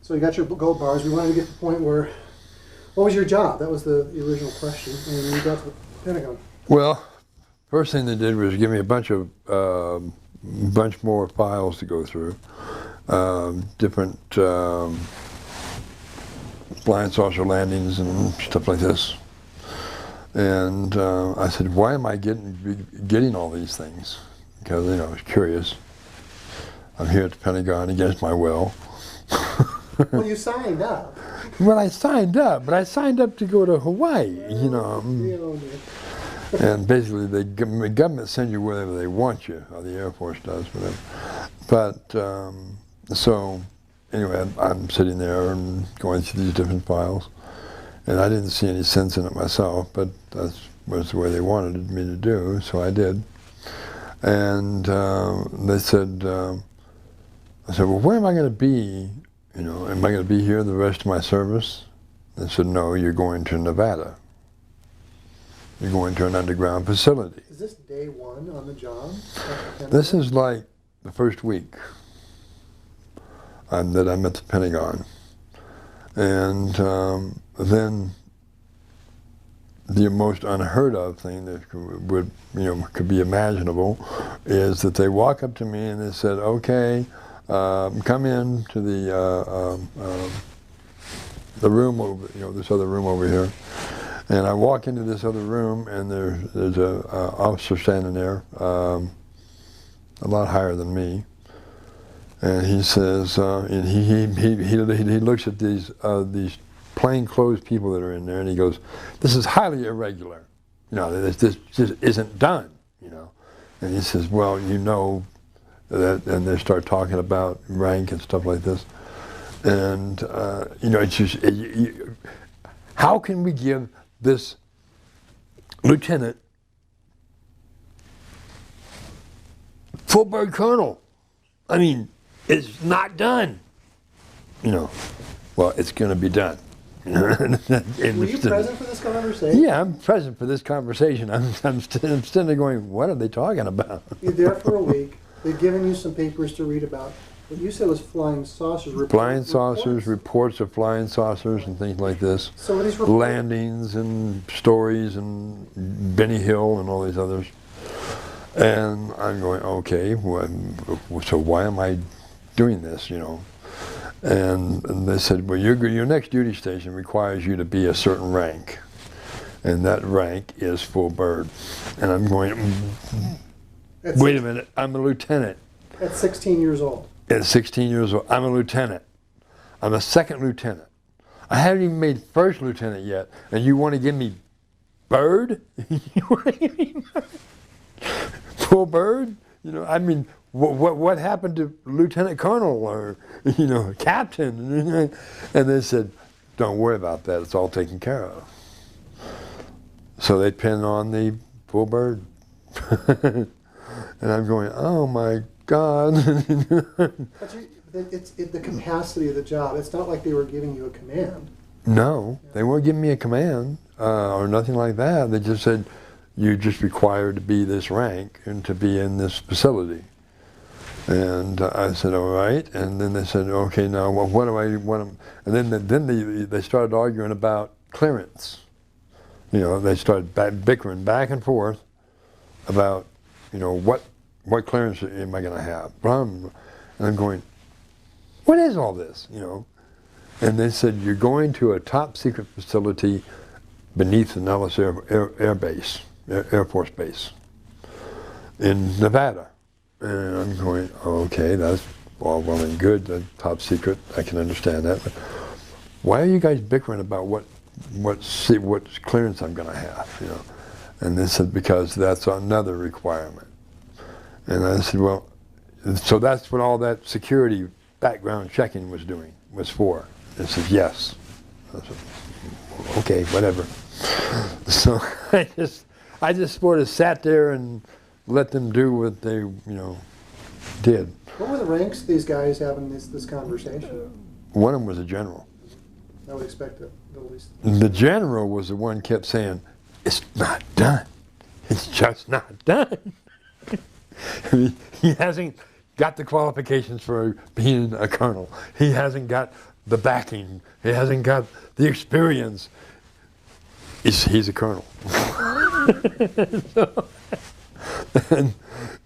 So you got your gold bars. We wanted to get to the point where, what was your job? That was the original question. And you got to the Pentagon. Well, first thing they did was give me a bunch more files to go through, different flying saucer landings and stuff like this. And I said, why am I getting all these things? Because, you know, I was curious. I'm here at the Pentagon against my will. Well, you signed up. Well, I signed up, but I signed up to go to Hawaii, you know. And basically, the government sends you wherever they want you, or the Air Force does, whatever. But, so, anyway, I'm sitting there and going through these different files. And I didn't see any sense in it myself, but that was the way they wanted me to do, so I did. And they said, I said, well, where am I going to be? You know, am I going to be here the rest of my service? They said, no, you're going to Nevada. You're going to an underground facility. Is this day one on the job? This is like the first week that I'm at the Pentagon. And then the most unheard of thing that could be imaginable is that they walk up to me and they said, okay, come in to the room over, this other room over here. And I walk into this other room, and there's a officer standing there, a lot higher than me. And he says, and he looks at these plainclothes people that are in there, and he goes, "This is highly irregular. You know, this just isn't done. You know." And he says, "Well, you know that," and they start talking about rank and stuff like this. And it's just, how can we give this lieutenant full bird colonel? I mean, it's not done. Well, it's going to be done. Were you present for this conversation? Yeah, I'm present for this conversation. I'm still going, what are they talking about? You're there for a week. They've given you some papers to read about. What you said was flying saucers. Reports of flying saucers and things like this. So these landings and stories and Benny Hill and all these others. And I'm going, okay, so why am I doing this, And they said, well, your next duty station requires you to be a certain rank. And that rank is full bird. And I'm going, wait a minute, I'm a lieutenant. At 16 years old. At 16 years old, I'm a lieutenant. I'm a second lieutenant. I haven't even made first lieutenant yet, and you want to give me bird? You want to give me full bird? I mean, what happened to lieutenant colonel or captain? And they said, don't worry about that. It's all taken care of. So they pinned on the full bird, and I'm going, oh my God. It's the capacity of the job. It's not like they were giving you a command. No, they weren't giving me a command or nothing like that. They just said, you're just required to be this rank and to be in this facility. And I said, all right. And then they said, okay, now what do I want? And then they started arguing about clearance. They started bickering back and forth about, what clearance am I going to have? And I'm going, what is all this? And they said, you're going to a top secret facility beneath the Nellis Air Force Base in Nevada. And I'm going, okay, that's all well and good, the top secret, I can understand that. But why are you guys bickering about what clearance I'm going to have? And they said, because that's another requirement. And I said, well, so that's what all that security background checking was for. They said, yes. I said, okay, whatever. So I just sort of sat there and let them do what they, did. What were the ranks these guys having this conversation? One of them was a general. I would expect it, at least. The general was the one kept saying, it's not done. It's just not done. He hasn't got the qualifications for being a colonel. He hasn't got the backing. He hasn't got the experience. He's a colonel. So, and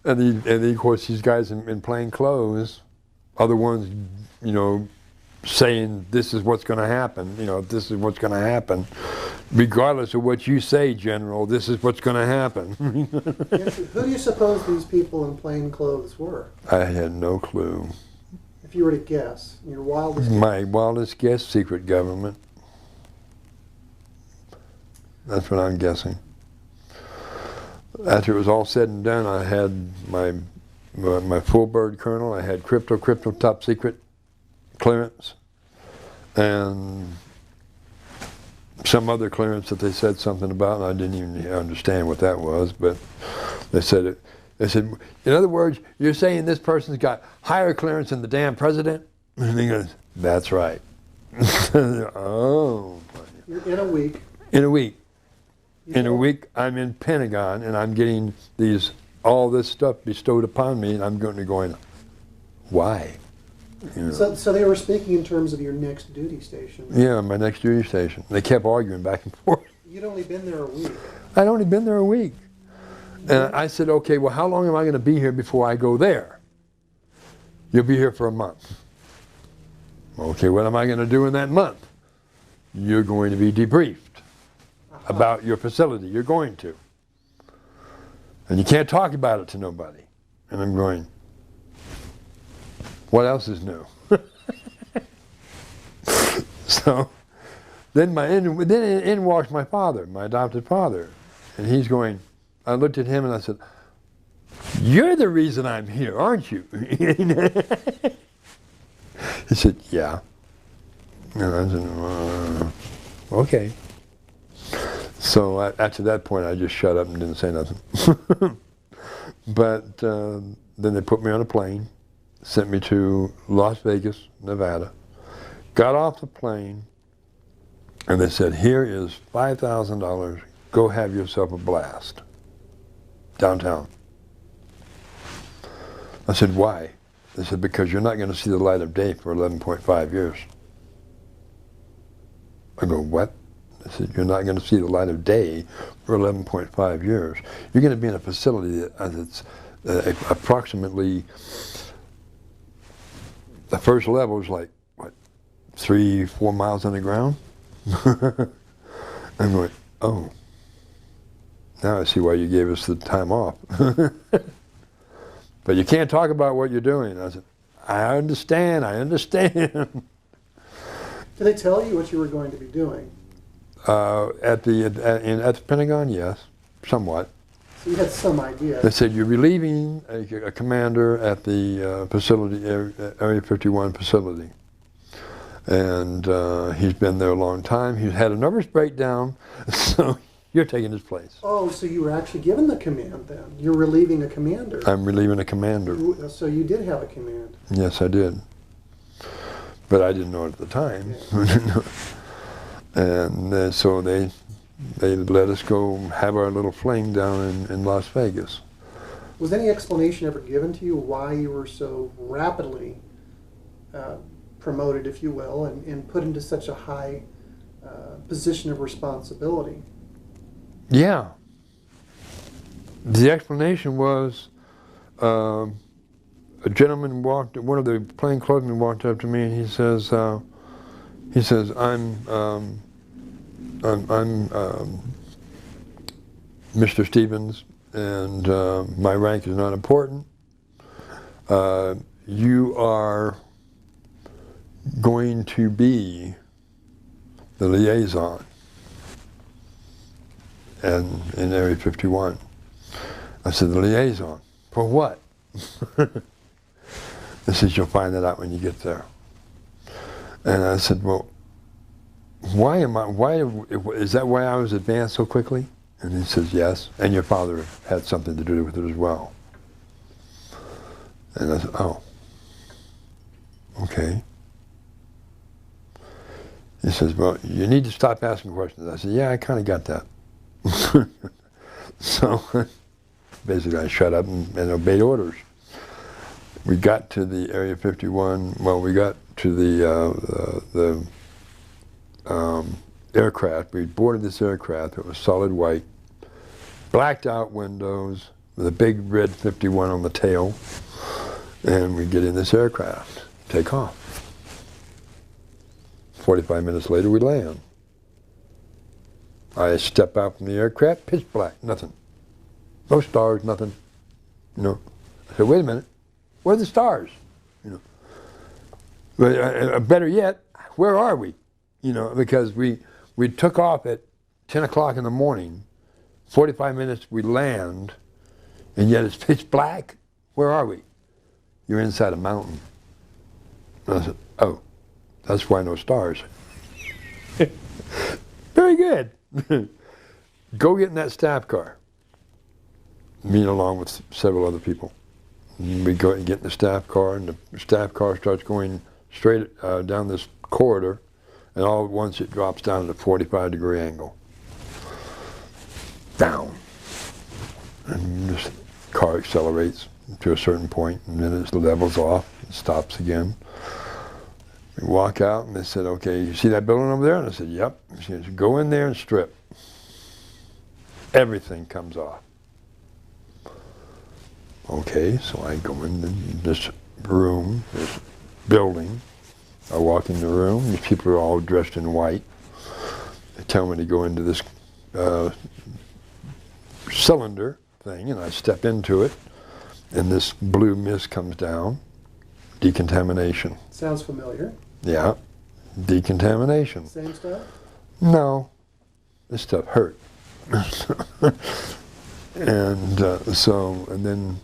of course, these guys in plain clothes, other ones, you know, saying this is what's going to happen. You know, this is what's going to happen. Regardless of what you say, General, this is what's going to happen. Who do you suppose these people in plain clothes were? I had no clue. If you were to guess, your wildest guess. My wildest guess, secret government. That's what I'm guessing. After it was all said and done, I had my full bird colonel. I had crypto top secret clearance, and some other clearance that they said something about, and I didn't even understand what that was. But they said it. They said, in other words, you're saying this person's got higher clearance than the damn president? And he goes, that's right. Oh. You're in a week. In a week. In a week, I'm in Pentagon, and I'm getting all this stuff bestowed upon me, and I'm going, why? You know. So they were speaking in terms of your next duty station. Yeah, my next duty station. They kept arguing back and forth. You'd only been there a week. I'd only been there a week. And I said, okay, well, how long am I going to be here before I go there? You'll be here for a month. Okay, what am I going to do in that month? You're going to be debriefed about your facility. You're going to. And you can't talk about it to nobody. And I'm going, what else is new? So then in walks my father, my adopted father. And he's going, I looked at him and I said, you're the reason I'm here, aren't you? He said, yeah. And I said, okay. So after that point, I just shut up and didn't say nothing. But then they put me on a plane, sent me to Las Vegas, Nevada, got off the plane, and they said, here is $5,000, go have yourself a blast downtown. I said, why? They said, because you're not going to see the light of day for 11.5 years. I go, what? They said, you're not going to see the light of day for 11.5 years. You're going to be in a facility that's approximately, the first level is like, what, 3-4 miles underground? I'm going, oh, now I see why you gave us the time off. But you can't talk about what you're doing. I said, I understand. Did they tell you what you were going to be doing? At the Pentagon, yes, somewhat. So you had some idea. They said, you're relieving a commander at the facility, Area 51 facility. And he's been there a long time. He's had a nervous breakdown, so you're taking his place. Oh, so you were actually given the command then. You're relieving a commander. I'm relieving a commander. So you did have a command. Yes, I did. But I didn't know it at the time. Yeah. And so they let us go have our little fling down in Las Vegas. Was any explanation ever given to you why you were so rapidly promoted, if you will, and put into such a high position of responsibility? Yeah. The explanation was a gentleman one of the plainclothesmen walked up to me and he says, I'm Mr. Stevens, and my rank is not important. You are going to be the liaison in Area 51. I said, the liaison? For what? He says, you'll find that out when you get there. And I said, well, why is that why I was advanced so quickly? And he says, yes, and your father had something to do with it as well. And I said, oh, okay. He says, well, you need to stop asking questions. I said, yeah, I kind of got that. So basically I shut up and obeyed orders. We got to the Area 51, well, we got to the aircraft. We boarded this aircraft. It was solid white, blacked out windows with a big red 51 on the tail, and we get in this aircraft, take off. 45 minutes later, we land. I step out from the aircraft, pitch black, nothing. No stars, nothing. You know, I said, wait a minute, where are the stars? You know, but, better yet, where are we? You know, because we took off at 10 o'clock in the morning, 45 minutes we land, and yet it's pitch black. Where are we? You're inside a mountain. And I said, oh, that's why no stars. Very good. Go get in that staff car. Me along with several other people. And we go and get in the staff car, and the staff car starts going straight down this corridor, and all at once it drops down at a 45-degree angle. Down. And this car accelerates to a certain point, and then it levels off and stops again. We walk out, and they said, okay, you see that building over there? And I said, yep. She said, go in there and strip. Everything comes off. Okay, so I go in this room, this building. I walk in the room. These people are all dressed in white. They tell me to go into this cylinder thing, and I step into it, and this blue mist comes down. Decontamination. Sounds familiar. Yeah, decontamination. Same stuff? No, this stuff hurt. And and then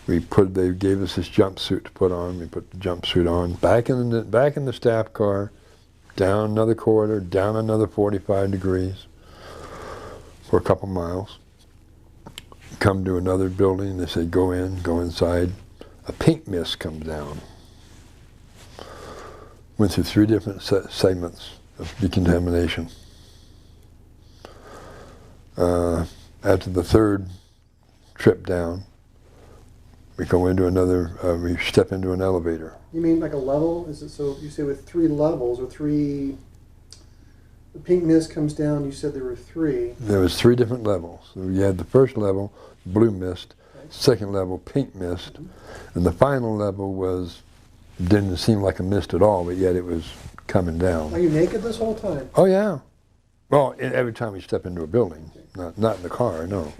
they gave us this jumpsuit to put on. We put the jumpsuit on, back in the staff car, down another corridor, down another 45 degrees for a couple miles. Come to another building, they say go inside. A pink mist comes down. Went through 3 different segments of decontamination. After the 3rd trip down, we go into we step into an elevator. You mean like a level? Is it so you say with 3 levels or 3, the pink mist comes down, you said there were 3. There was 3 different levels. So you had the first level, blue mist, okay. Second level, pink mist, and the final level didn't seem like a mist at all, but yet it was coming down. Are you naked this whole time? Oh yeah. Well, every time we step into a building, not in the car, no.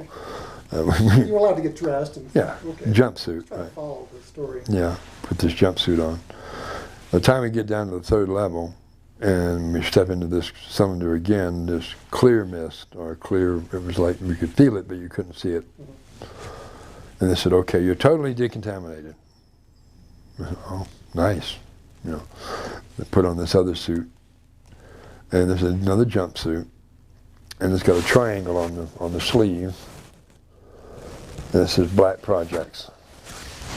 Okay. You were allowed to get dressed. And, yeah, okay. Jumpsuit. Right. Follow the story. Yeah, put this jumpsuit on. By the time we get down to the 3rd level, and we step into this cylinder again, this clear mist, or clear, it was like we could feel it, but you couldn't see it. Mm-hmm. And they said, okay, you're totally decontaminated. I said, oh, nice. You know, they put on this other suit, and there's another jumpsuit, and it's got a triangle on the sleeve, and it says Black Projects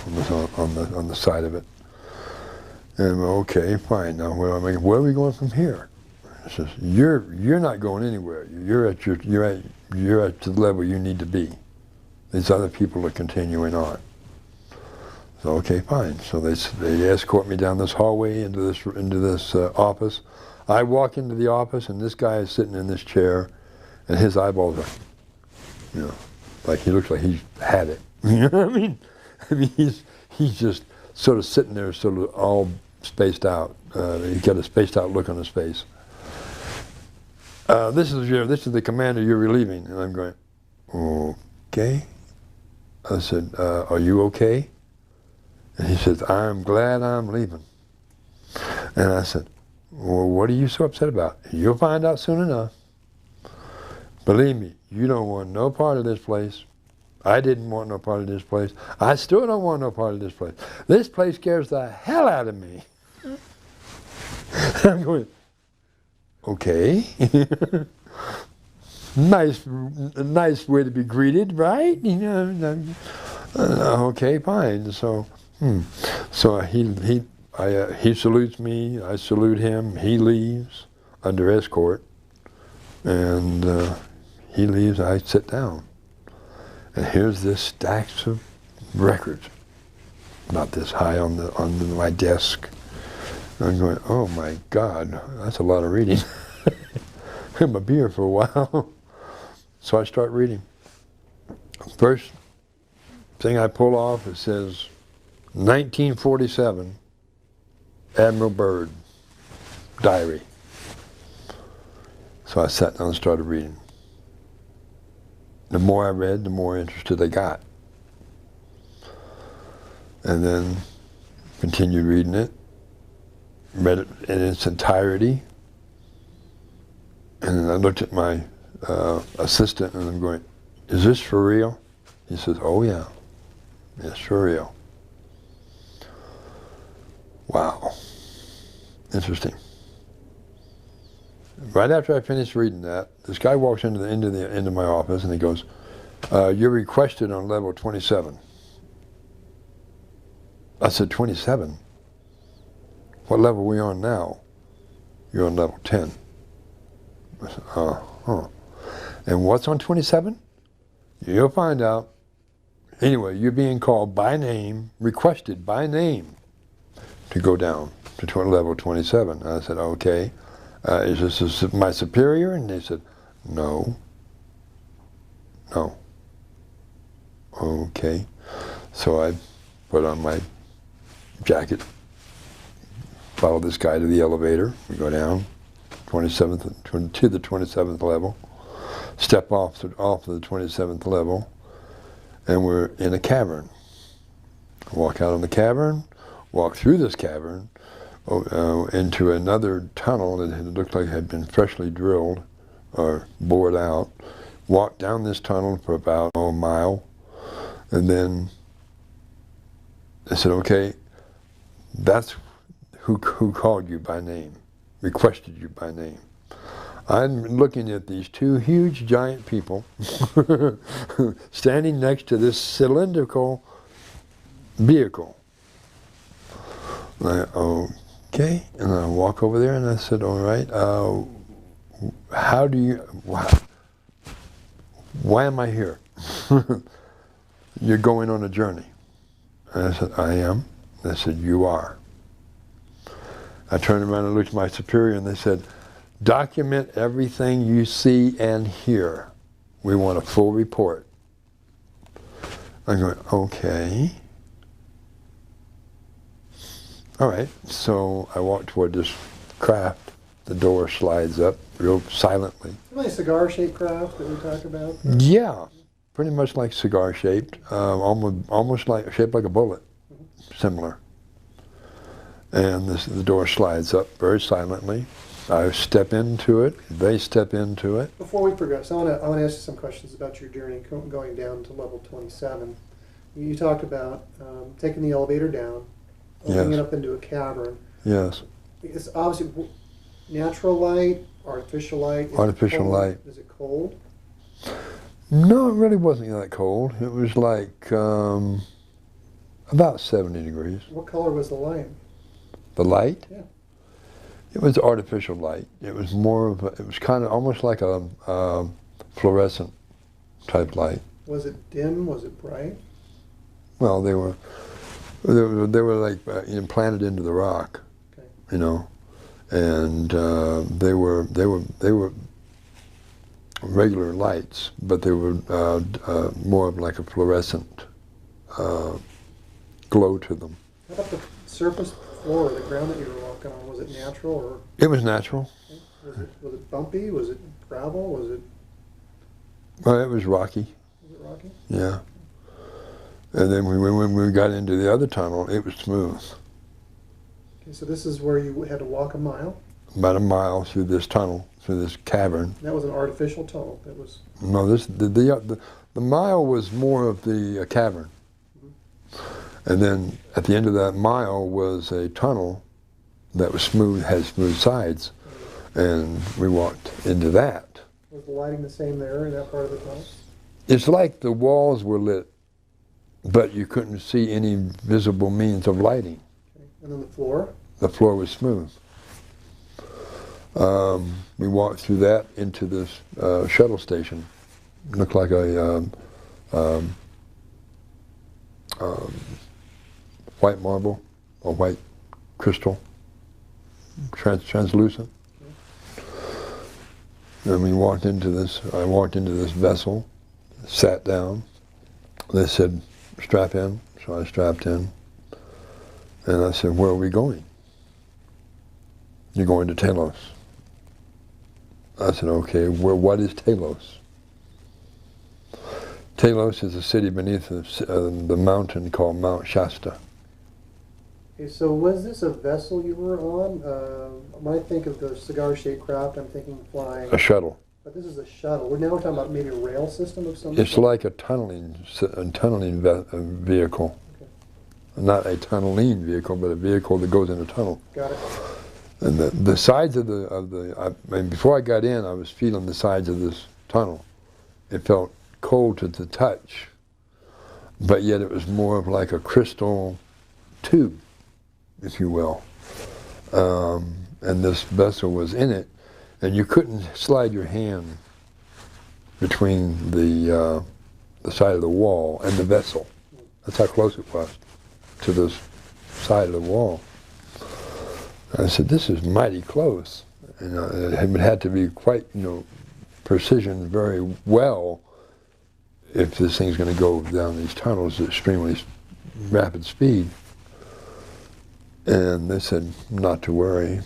on the side of it. And okay, fine. Now where are we going from here? It says you're not going anywhere. You're at the level you need to be. These other people are continuing on. So okay, fine. So they escort me down this hallway into this office. I walk into the office, and this guy is sitting in this chair, and his eyeballs are, you know, like he looks like he's had it. You know what I mean? I mean he's just sort of sitting there, sort of all spaced out. He's got a spaced out look on his face. This is the commander you're relieving, and I'm going, okay. I said, are you okay? And he says, I'm glad I'm leaving. And I said, well, what are you so upset about? You'll find out soon enough. Believe me, you don't want no part of this place. I didn't want no part of this place. I still don't want no part of this place. This place scares the hell out of me. I'm going, okay. nice way to be greeted, right? You know, okay, fine. So, he salutes me. I salute him. He leaves under escort, and he leaves. I sit down, and here's this stacks of records, about this high on my desk, I'm going, oh my God, that's a lot of reading. I'm going to be here for a while. So I start reading. First thing I pull off, it says 1947, Admiral Byrd, diary. So I sat down and started reading. The more I read, the more interested I got. And then continued reading it, read it in its entirety, and then I looked at my assistant and I'm going, is this for real? He says, oh yeah, it's for real. Wow, interesting. Right after I finished reading that, this guy walks into my office and he goes, you're requested on level 27. I said, 27? What level are we on now? You're on level 10. I said, huh. And what's on 27? You'll find out. Anyway, you're being called by name, requested by name, to go down to level 27. I said, okay. Is this my superior? And they said, no. No. Okay. So I put on my jacket, follow this guy to the elevator. We go down 27th to the 27th level, step off of the 27th level, and we're in a cavern. Walk out on the cavern, walk through this cavern, into another tunnel that looked like it had been freshly drilled or bored out. Walk down this tunnel for about a mile, and then I said, okay, that's who called you by name, requested you by name. I'm looking at these two huge giant people standing next to this cylindrical vehicle. Okay, and I walk over there and I said, all right, why am I here? You're going on a journey. And I said, I am. They said, you are. I turned around and looked at my superior and they said, document everything you see and hear. We want a full report. I'm going, okay. All right, so I walk toward this craft. The door slides up real silently. Like a cigar-shaped craft that we talked about? Yeah, pretty much like cigar-shaped, almost like shaped like a bullet, similar. And the door slides up very silently. I step into it. They step into it. Before we progress, I want to ask you some questions about your journey going down to level 27. You talked about taking the elevator down, opening it up into a cavern. Yes. It's obviously natural light, artificial light. Artificial light. Is it cold? No, it really wasn't that cold. It was like about 70 degrees. What color was the light? The light? Yeah. It was artificial light. It was more of it was kind of almost like a fluorescent type light. Was it dim? Was it bright? Well, they were like implanted into the rock, okay. You know, and they were regular lights, but they were more of like a fluorescent glow to them. How about the surface floor, the ground that you were walking on? Was it natural or? It was natural. Was it bumpy? Was it gravel? Was it? Well, it was rocky. Was it rocky? Yeah. And then when we got into the other tunnel, it was smooth. Okay, so this is where you had to walk a mile? About a mile through this tunnel, through this cavern. That was an artificial tunnel. That was. No, the mile was more of the cavern. Mm-hmm. And then at the end of that mile was a tunnel that was smooth, had smooth sides, and we walked into that. Was the lighting the same there in that part of the tunnel? It's like the walls were lit, but you couldn't see any visible means of lighting. Okay. And then the floor? The floor was smooth. We walked through that into this shuttle station. It looked like a white marble or white crystal translucent. And we walked into this, I walked into this vessel, sat down. They said, strap in. So I strapped in. And I said, where are we going? You're going to Telos. I said, okay, what is Telos? Telos is a city beneath the mountain called Mount Shasta. Okay, so was this a vessel you were on? When I think of the cigar-shaped craft, I'm thinking flying. A shuttle. But this is a shuttle. Now we're talking about maybe a rail system of some It's sort? like a tunneling vehicle. Okay. Not a tunneling vehicle, but a vehicle that goes in a tunnel. Got it. And the sides of I mean, before I got in, I was feeling the sides of this tunnel. It felt cold to the touch, but yet it was more of like a crystal tube, if you will. And this vessel was in it, and you couldn't slide your hand between the side of the wall and the vessel. That's how close it was to this side of the wall. I said, this is mighty close. And it had to be quite, precision very well if this thing's going to go down these tunnels at extremely rapid speed. And they said, not to worry.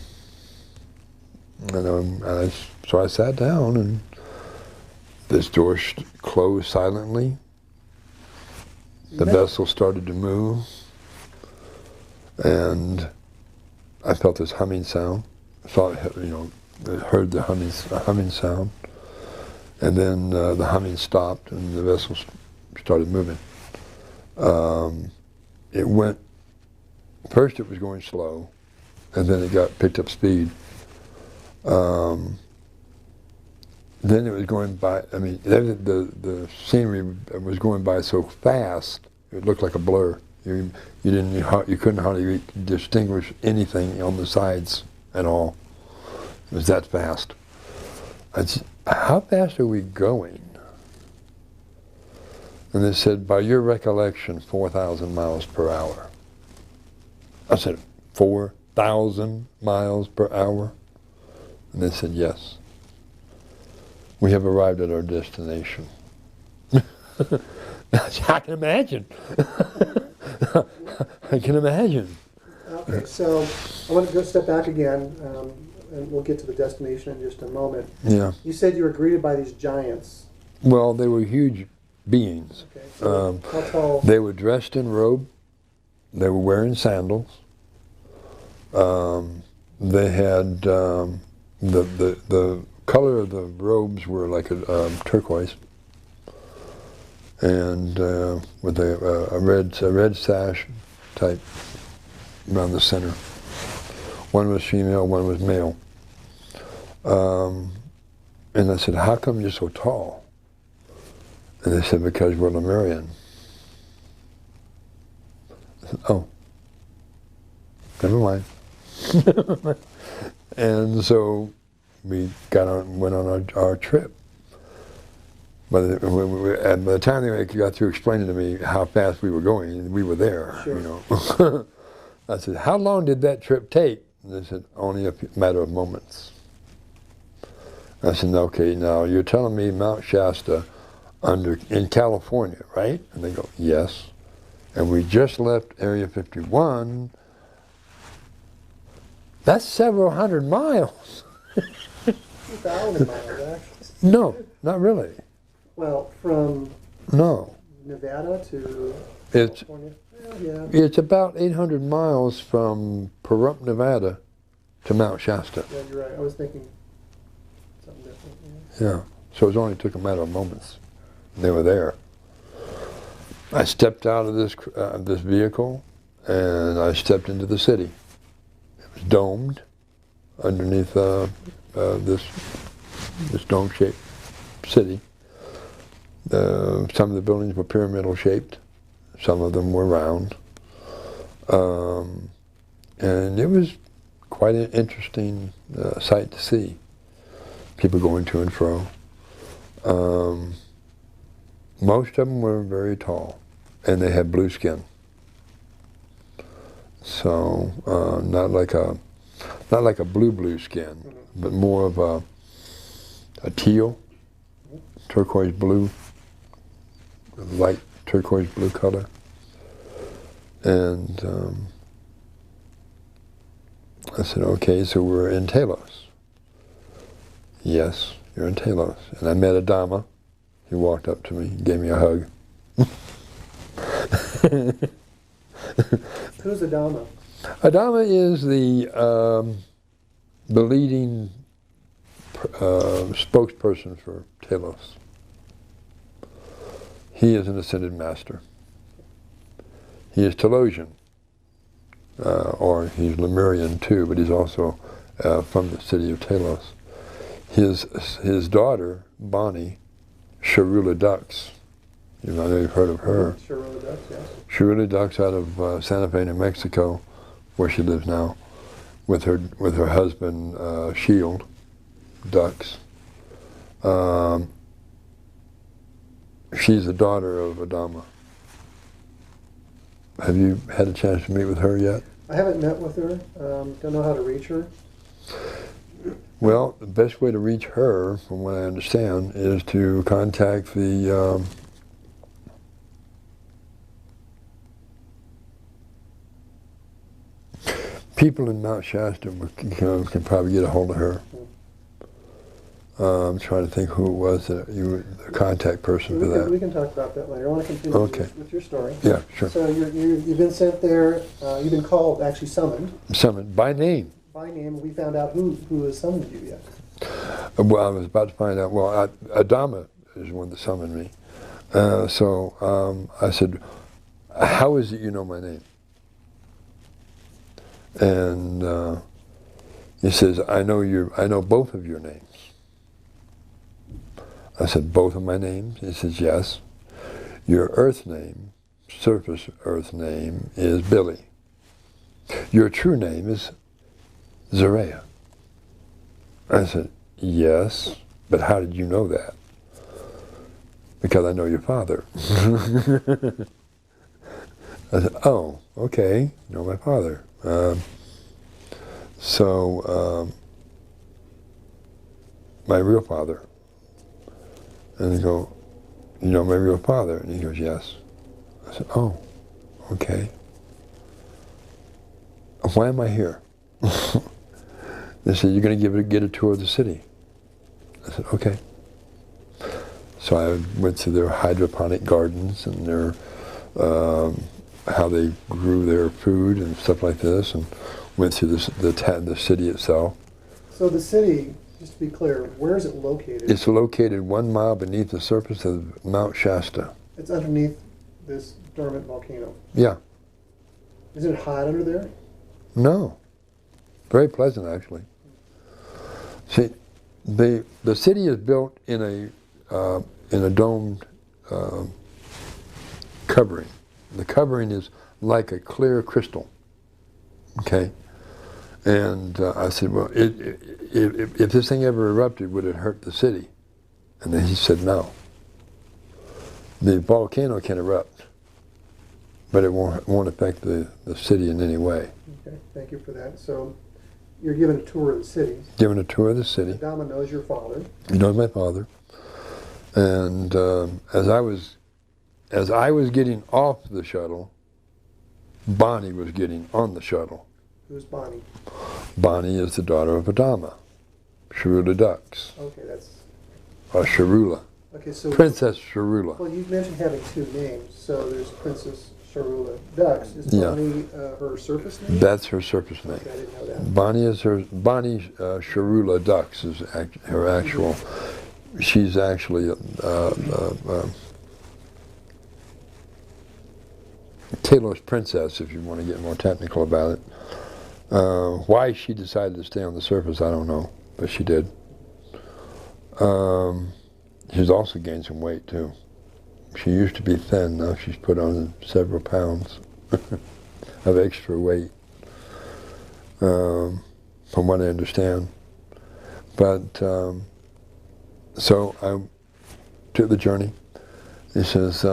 And so I sat down, and this door closed silently. The vessel started to move, and I felt this humming sound. Heard the humming sound, and then the humming stopped, and the vessel started moving. It went. First, it was going slow, and then it picked up speed. Then it was going by. I mean, the scenery was going by so fast it looked like a blur. You couldn't hardly distinguish anything on the sides at all. It was that fast. I said, how fast are we going? And they said, by your recollection, 4,000 miles per hour. I said, 4,000 miles per hour? And they said, yes. We have arrived at our destination. I can imagine. I can imagine. Okay, so I want to go step back again, and we'll get to the destination in just a moment. Yeah. You said you were greeted by these giants. Well, they were huge beings. Okay, so how tall? They were dressed in robe. They were wearing sandals. They had the color of the robes were like a turquoise, and with a red sash type around the center. One was female, one was male. And I said, how come you're so tall? And they said, because we're Lemurian. I said, oh, never mind. And so we went on our trip. By the time they got through explaining to me how fast we were going, we were there. Sure. I said, how long did that trip take? And they said, only a matter of moments. I said, okay, now you're telling me Mount Shasta in California, right? And they go, yes. And we just left Area 51. That's several hundred miles. 2,000 miles, actually. No, not really. Well, from Nevada to California? Yeah. It's about 800 miles from Pahrump, Nevada to Mount Shasta. Yeah, you're right. I was thinking something different. Yeah. So it only took a matter of moments. They were there. I stepped out of this vehicle, and I stepped into the city. It was domed underneath this dome-shaped city. Some of the buildings were pyramidal shaped. Some of them were round. And it was quite an interesting sight to see. People going to and fro. Most of them were very tall, and they had blue skin. So, not like not like a blue skin, but more of a teal, turquoise blue, light turquoise blue color. And I said, okay, so we're in Talos. Yes, you're in Talos. And I met Adama. He walked up to me, gave me a hug. Who's Adama? Adama is the leading spokesperson for Talos. He is an ascended master. He is Telosian, or he's Lemurian too, but he's also from the city of Talos. His daughter, Bonnie, Sharula Dux, I know you've heard of her. Sharula Dux, yes. Sharula Dux out of Santa Fe, New Mexico, where she lives now, with her husband, Shield Dux. She's the daughter of Adama. Have you had a chance to meet with her yet? I haven't met with her. Don't know how to reach her. Well, the best way to reach her, from what I understand, is to contact the people in Mount Shasta. Can probably get a hold of her. I'm trying to think who it was that you were the contact person for that. We can talk about that later. I want to continue with your story. Yeah, sure. So you've been sent there. You've been called, actually summoned. Summoned by name. By name. We found out who has summoned you yet. Well, I was about to find out. Well, Adama is the one that summoned me. So I said, "How is it you know my name?" And he says, "I know both of your names." I said, "Both of my names?" He says, "Yes. Your Earth name, surface Earth name, is Billy. Your true name is Zaria." I said, "Yes, but how did you know that?" "Because I know your father." I said, "Oh, okay, know my father." My real father. And they go, "You know my real father?" And he goes, "Yes." I said, "Oh, okay. Why am I here?" They said, "You're going to get a tour of the city." I said, "Okay." So I went to their hydroponic gardens and their how they grew their food and stuff like this, and went through the city itself. So the city, just to be clear, where is it located? It's located 1 mile beneath the surface of Mount Shasta. It's underneath this dormant volcano. Yeah. Is it hot under there? No. Very pleasant, actually. See, the city is built in a domed covering. The covering is like a clear crystal. Okay. And I said, "Well, if this thing ever erupted, would it hurt the city?" And then he said, "No. The volcano can erupt, but it won't affect the city in any way." Okay, thank you for that. So you're given a tour of the city. Given a tour of the city. Adama knows your father. He knows my father. And as I was getting off the shuttle, Bonnie was getting on the shuttle. Who's Bonnie? Bonnie is the daughter of Adama, Sharula Dux. Okay, that's... Sharula. Okay, so... Princess Sharula. Well, you mentioned having two names. So there's Princess Sharula Dux. Is Bonnie her surface name? That's her surface name. Okay, I didn't know that. Bonnie Sharula Dux is her actual... She's actually Taylor's princess, if you want to get more technical about it. Why she decided to stay on the surface, I don't know, but she did. She's also gained some weight, too. She used to be thin, now she's put on several pounds of extra weight, from what I understand. But, so I took the journey. He says,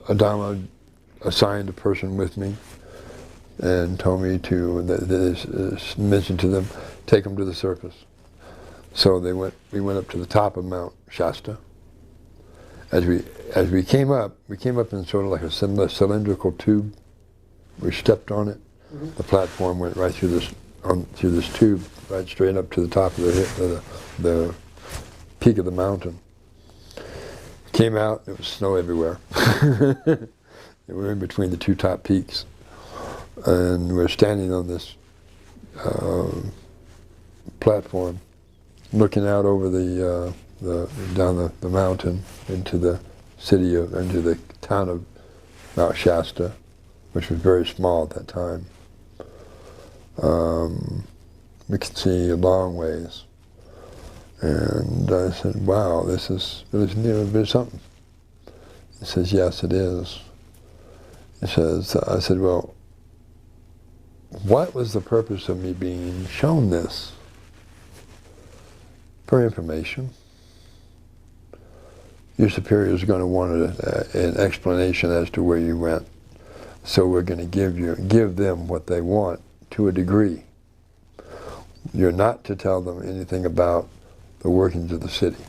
Adama assigned a person with me. and told me to, mentioned to them, take them to the surface. So we went up to the top of Mount Shasta. As we came up in sort of like a cylindrical tube. We stepped on it. Mm-hmm. The platform went right through this tube, right straight up to the top of the peak of the mountain. Came out, it was snow everywhere. We were in between the two top peaks. And we were standing on this platform, looking out over down the mountain into the into the town of Mount Shasta, which was very small at that time. We could see a long ways. And I said, wow, this is really something. He says, yes, it is. He says, I said, well, what was the purpose of me being shown this? For information. Your superior is going to want an explanation as to where you went. So we're going to give them what they want to a degree. You're not to tell them anything about the workings of the city.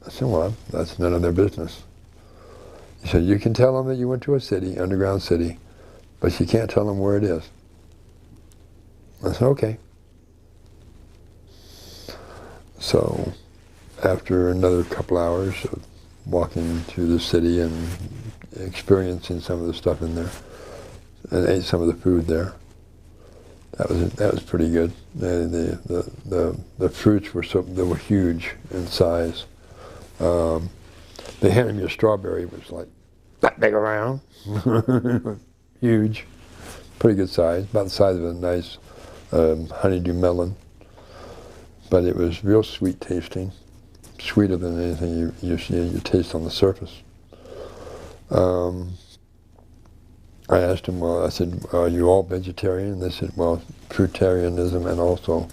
I said, well, that's none of their business. He said, you can tell them that you went to a city, underground city, but you can't tell them where it is. I said, okay. So after another couple hours of walking through the city and experiencing some of the stuff in there, and ate some of the food there, that was pretty good. The fruits were huge in size. They handed me a strawberry, which was like that big around, huge, pretty good size, about the size of a nice honeydew melon. But it was real sweet tasting, sweeter than anything you taste on the surface. I asked him, well, I said, are you all vegetarian? They said, well, fruitarianism and also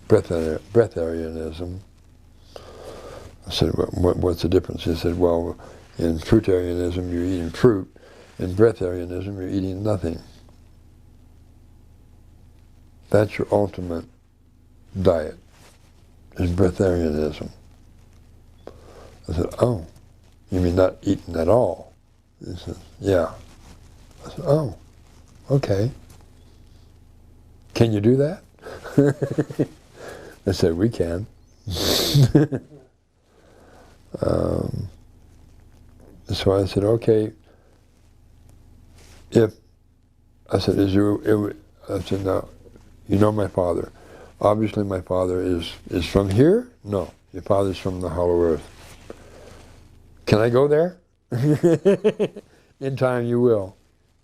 breatharianism. I said, well, what's the difference? He said, well, in fruitarianism you're eating fruit, in breatharianism you're eating nothing. That's your ultimate diet, is breatharianism. I said, oh, you mean not eating at all? He said, yeah. I said, oh, okay. Can you do that? I said, we can. So I said, okay. I said, now, you know my father. Obviously my father is from here? No, your father's from the Hollow Earth. Can I go there? In time you will.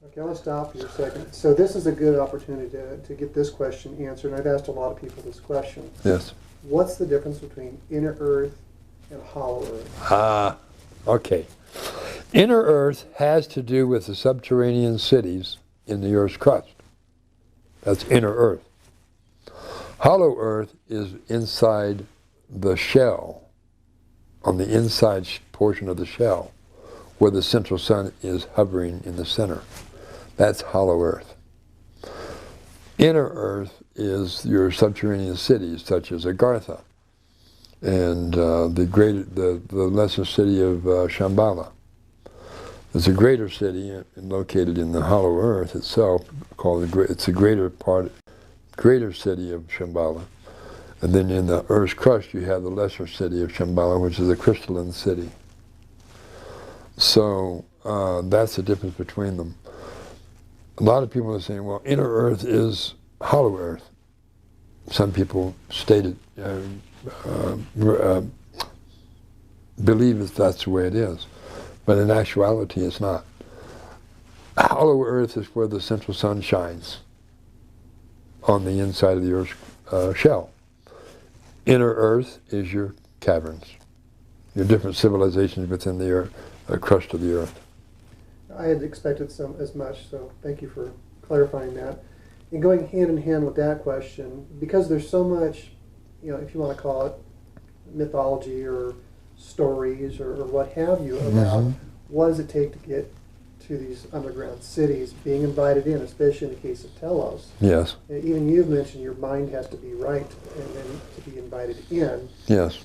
Okay, I'll stop here a second. So this is a good opportunity to get this question answered. And I've asked a lot of people this question. Yes. What's the difference between inner Earth and hollow Earth? Okay. Inner Earth has to do with the subterranean cities in the Earth's crust. That's inner Earth. Hollow Earth is inside the shell, on the inside portion of the shell, where the central sun is hovering in the center. That's hollow Earth. Inner Earth is your subterranean cities, such as Agartha, and the lesser city of Shamballah. There's a greater city located in the hollow Earth itself, it's a greater city of Shamballah. And then in the Earth's crust you have the lesser city of Shamballah, which is a crystalline city. So that's the difference between them. A lot of people are saying, well, inner Earth is hollow Earth. Some people believe that that's the way it is. But in actuality, it's not. Hollow Earth is where the central sun shines on the inside of the Earth's shell. Inner Earth is your caverns, your different civilizations within the Earth, crust of the Earth. I had expected as much, so thank you for clarifying that. And going hand in hand with that question, because there's so much, if you want to call it mythology or stories or what have you about what does it take to get to these underground cities, being invited in, especially in the case of Telos. Yes. Even you've mentioned your mind has to be right and then to be invited in. Yes.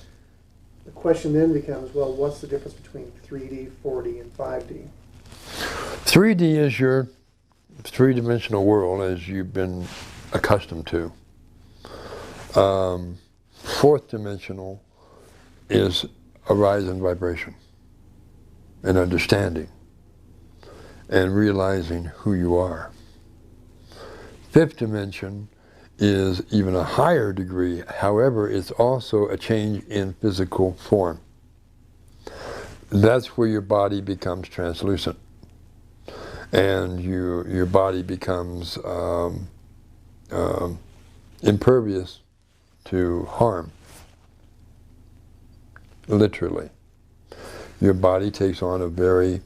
The question then becomes, well, what's the difference between 3D, 4D, and 5D? 3D is your three-dimensional world as you've been accustomed to. Fourth dimensional is a rise in vibration and understanding and realizing who you are. Fifth dimension is even a higher degree, however, it's also a change in physical form. That's where your body becomes translucent and your body becomes impervious to harm, literally. Your body takes on a very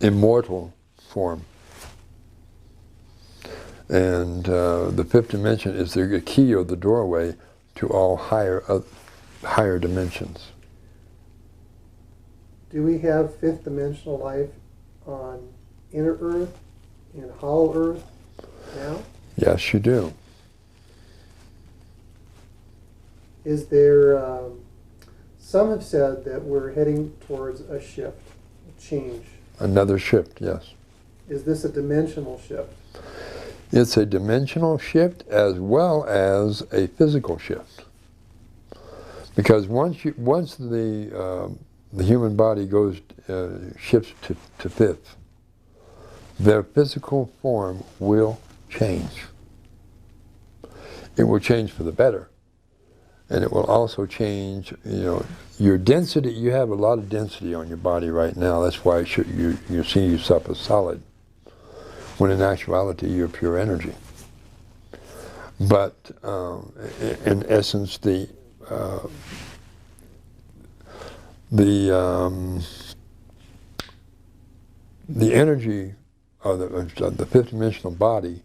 immortal form. And the fifth dimension is the key or the doorway to all higher dimensions. Do we have fifth dimensional life on inner Earth, in hollow Earth now? Yes, you do. Is there, some have said that we're heading towards a shift, a change. Another shift, yes. Is this a dimensional shift? It's a dimensional shift as well as a physical shift. Because once the human body goes shifts to fifth, their physical form will change. It will change for the better, and it will also change. Your density. You have a lot of density on your body right now. That's why you see yourself as solid, when in actuality you're pure energy. But in essence, the energy of the fifth dimensional body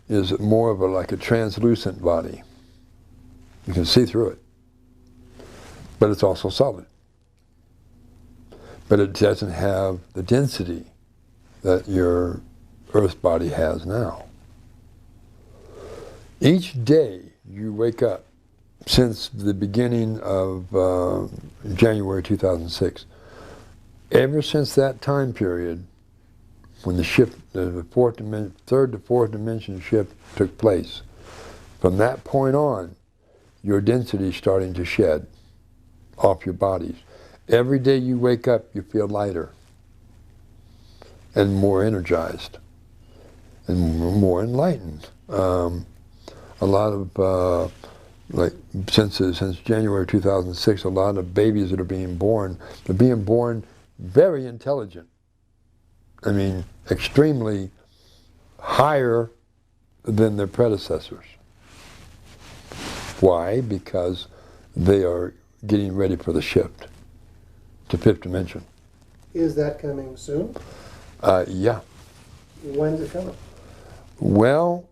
is more of like a translucent body. You can see through it, but it's also solid. But it doesn't have the density that your Earth body has now. Each day you wake up, since the beginning of January 2006, ever since that time period, when the shift, the third to fourth dimension shift took place, from that point on, your density is starting to shed off your bodies. Every day you wake up, you feel lighter and more energized and more enlightened. A lot of since January 2006, a lot of babies that are being born, they're being born very intelligent. I mean, extremely higher than their predecessors. Why? Because they are getting ready for the shift to fifth dimension. Is that coming soon? Yeah. When's it coming? Well,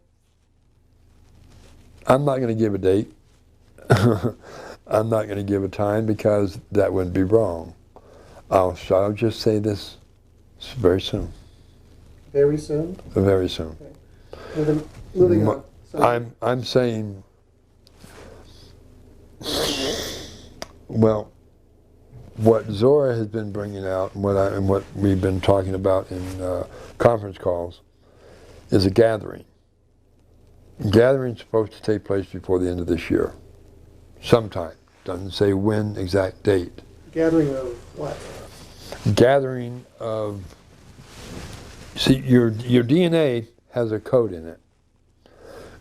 I'm not going to give a date. I'm not going to give a time because that wouldn't be wrong. I'll just say this very soon. Very soon? Very soon. Okay. Moving on. So I'm saying, well, what Zora has been bringing out and what we've been talking about in conference calls is a gathering. Gathering's supposed to take place before the end of this year. Sometime. Doesn't say when, exact date. Gathering of what? Gathering of, see, your DNA has a code in it.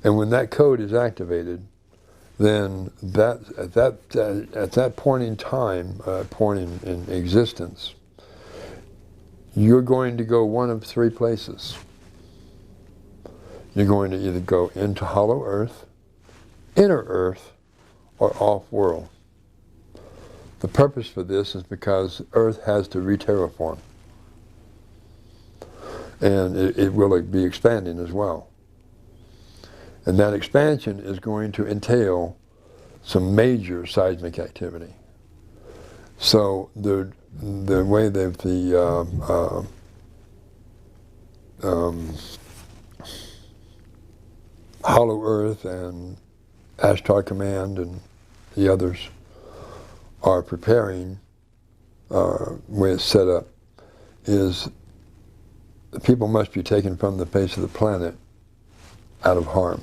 And when that code is activated, then at that point in time, point in existence, you're going to go one of three places. You're going to either go into hollow earth, inner earth, or off-world. The purpose for this is because Earth has to re-terraform. And it will be expanding as well. And that expansion is going to entail some major seismic activity. So the way that Hollow Earth and Ashtar Command and the others are preparing, way it's set up, is the people must be taken from the face of the planet out of harm.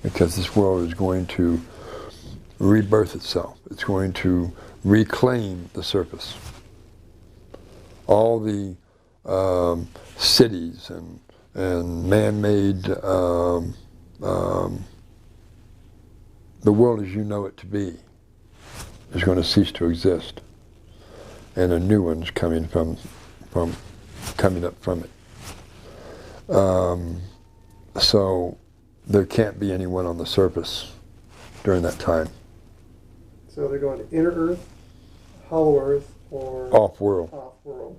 Because this world is going to rebirth itself. It's going to reclaim the surface. All the cities and man-made, the world as you know it to be is going to cease to exist, and a new one's coming up from it. So there can't be anyone on the surface during that time. So they're going to inner Earth, hollow Earth, or off-world. Off-world.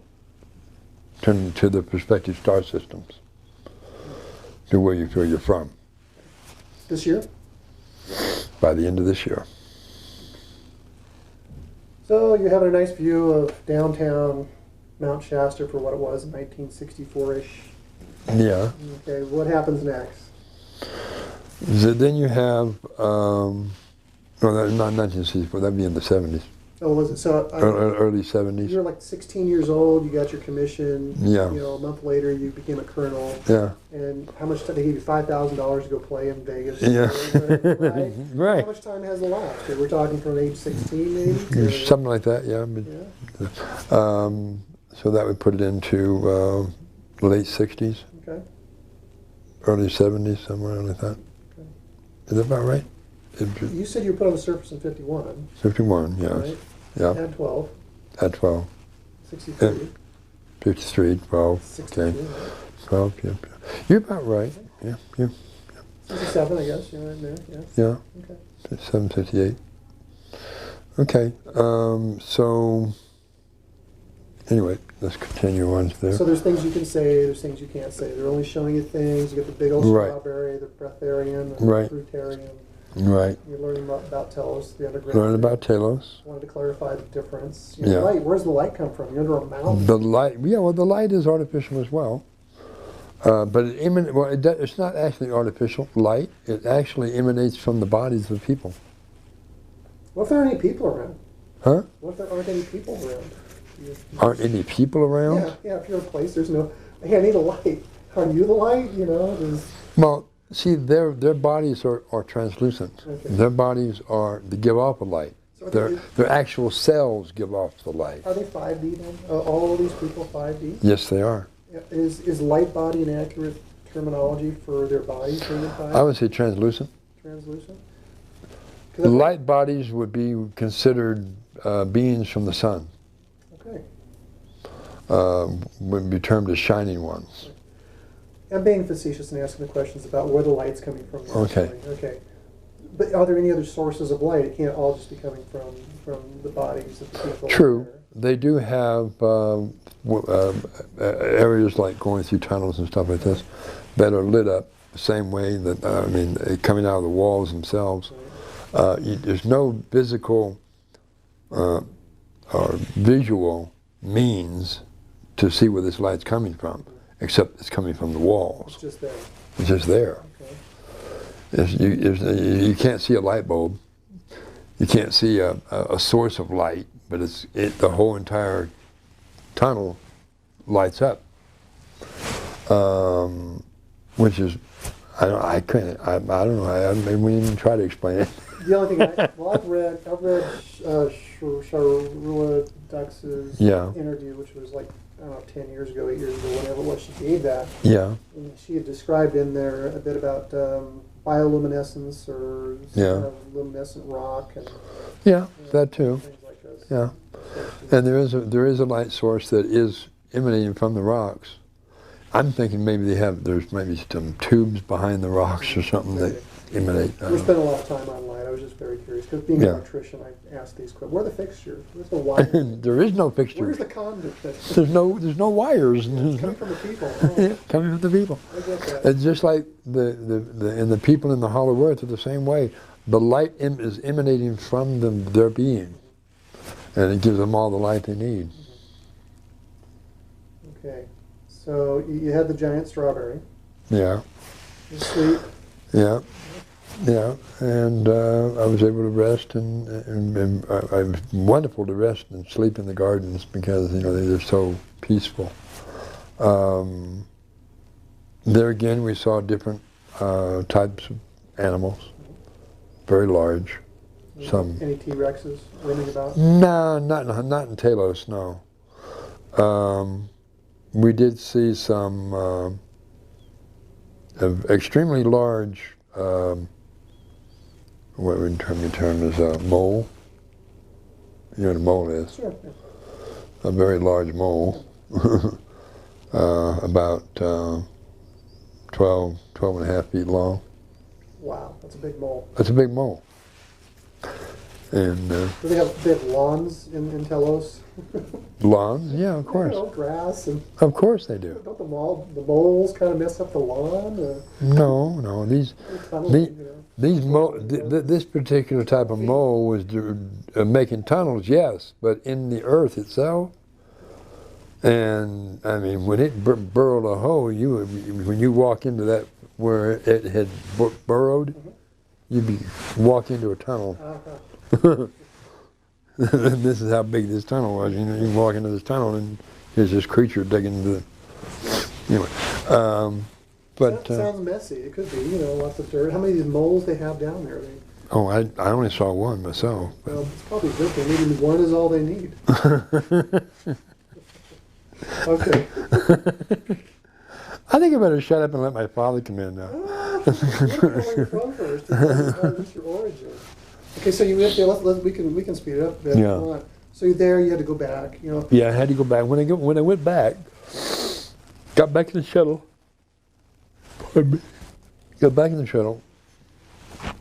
To the prospective star systems, to where you feel you're from. This year? By the end of this year. So you're having a nice view of downtown Mount Shasta for what it was in 1964-ish. Yeah. Okay, what happens next? Then you have, no, that's not 1964, that'd be in the 70s. Oh, was it? So early 70s. You were like 16 years old, you got your commission. Yeah. You know, a month later you became a colonel. Yeah. And how much time? They gave you $5,000 to go play in Vegas. Yeah. Right? Right. How much time has elapsed? We're talking from age 16 maybe? Something like that, yeah. So that would put it into late 60s. Okay. Early 70s, somewhere like that. Okay. Is that about right? You said you were put on the surface in 51. 51, yes. Right? Yeah. At 12. At 12. 63. 53, 12. 62. Okay. Right? 12, yeah. You're about right. Yeah, yeah. 67, I guess. You're right there. Yeah. Yeah. Okay. 758. Okay. So, anyway, let's continue on there. So there's things you can say, there's things you can't say. They're only showing you things. You get the big old Right. strawberry, the breatharian, the Right. fruitarian. Right. You're learning about Telos, the underground. Learn about Telos. Wanted to clarify the difference. Yeah. Light, where's the light come from? You're under a mountain. The light, yeah, well, the light is artificial as well. But it's not actually artificial light. It actually emanates from the bodies of people. What if there aren't any people around? Huh? What if there aren't any people around? Aren't any people around? Yeah, if you're in a place, there's no, hey, I need a light. Are you the light? You know? Well, see, their bodies are translucent. Okay. Their bodies they give off a light. So Their actual cells give off the light. Are they 5D then? All of these people 5D? Yes, they are. Is light body an accurate terminology for their bodies being 5D? I would say translucent. Translucent? Light bodies would be considered beings from the sun. Okay. Would be termed as shining ones. I'm being facetious and asking the questions about where the light's coming from. Okay. Okay. But are there any other sources of light? It can't all just be coming from the bodies of the people. True. They do have areas like going through tunnels and stuff like this that are lit up the same way that, coming out of the walls themselves. There's no physical or visual means to see where this light's coming from, except it's coming from the walls. It's just there. It's just there. Okay. You can't see a light bulb. You can't see a source of light, but the whole entire tunnel lights up, which is I don't know. Maybe we didn't even try to explain it. The only thing I've read Sharula Dux's interview, which was like, I don't know, 10 years ago, 8 years ago, whenever it was she gave that. Yeah. And she had described in there a bit about bioluminescence or kind of luminescent rock. And, that too. Things like this. Yeah. And there is a light source that is emanating from the rocks. I'm thinking there's maybe some tubes behind the rocks or something that emanate. We spent a lot of time on light. I was just very curious because being an electrician, I asked these questions. Where are the fixtures? Where's the wires? There is no fixtures. Where's the conduit? There's no wires. It's coming from the people. Coming from the people. I get that. It's just like the people in the Hollow Earth are the same way. The light is emanating from their being. and it gives them all the light they need. Okay, so you had the giant strawberry. Yeah. It's sweet. Yeah. Yeah, and I was able to rest, and it was wonderful to rest and sleep in the gardens because, you know, they're so peaceful. There again, we saw different types of animals, very large. Some. Any T-Rexes roaming about? No, not in Talos, no. We did see some extremely large, what in term is a mole. You know what a mole is? Sure. Yeah. A very large mole, about 12 and a half feet long. Wow, that's a big mole. That's a big mole. And Do they have lawns in Telos? lawns? Yeah, of course. You know, grass and. Of course they do. Don't the moles kind of mess up the lawn? No. This particular type of mole was making tunnels, yes, but in the earth itself. And I mean, when it burrowed a hole, when you walk into that where it had burrowed, you'd walk into a tunnel. This is how big this tunnel was. You know, you walk into this tunnel and there's this creature digging into the. Anyway, but sounds messy. It could be, you know, lots of dirt. How many of these moles they have down there? Oh, I only saw one myself. Well, it's probably good thing. Maybe one is all they need. Okay. I think I better shut up and let my father come in now. Where are you from first? What's your origin? Okay, so you went there. We can speed it up a bit. Yeah. So you're there. You had to go back. You know. Yeah, I had to go back. When I went back, got back in the shuttle. Pardon me. Got back in the shuttle.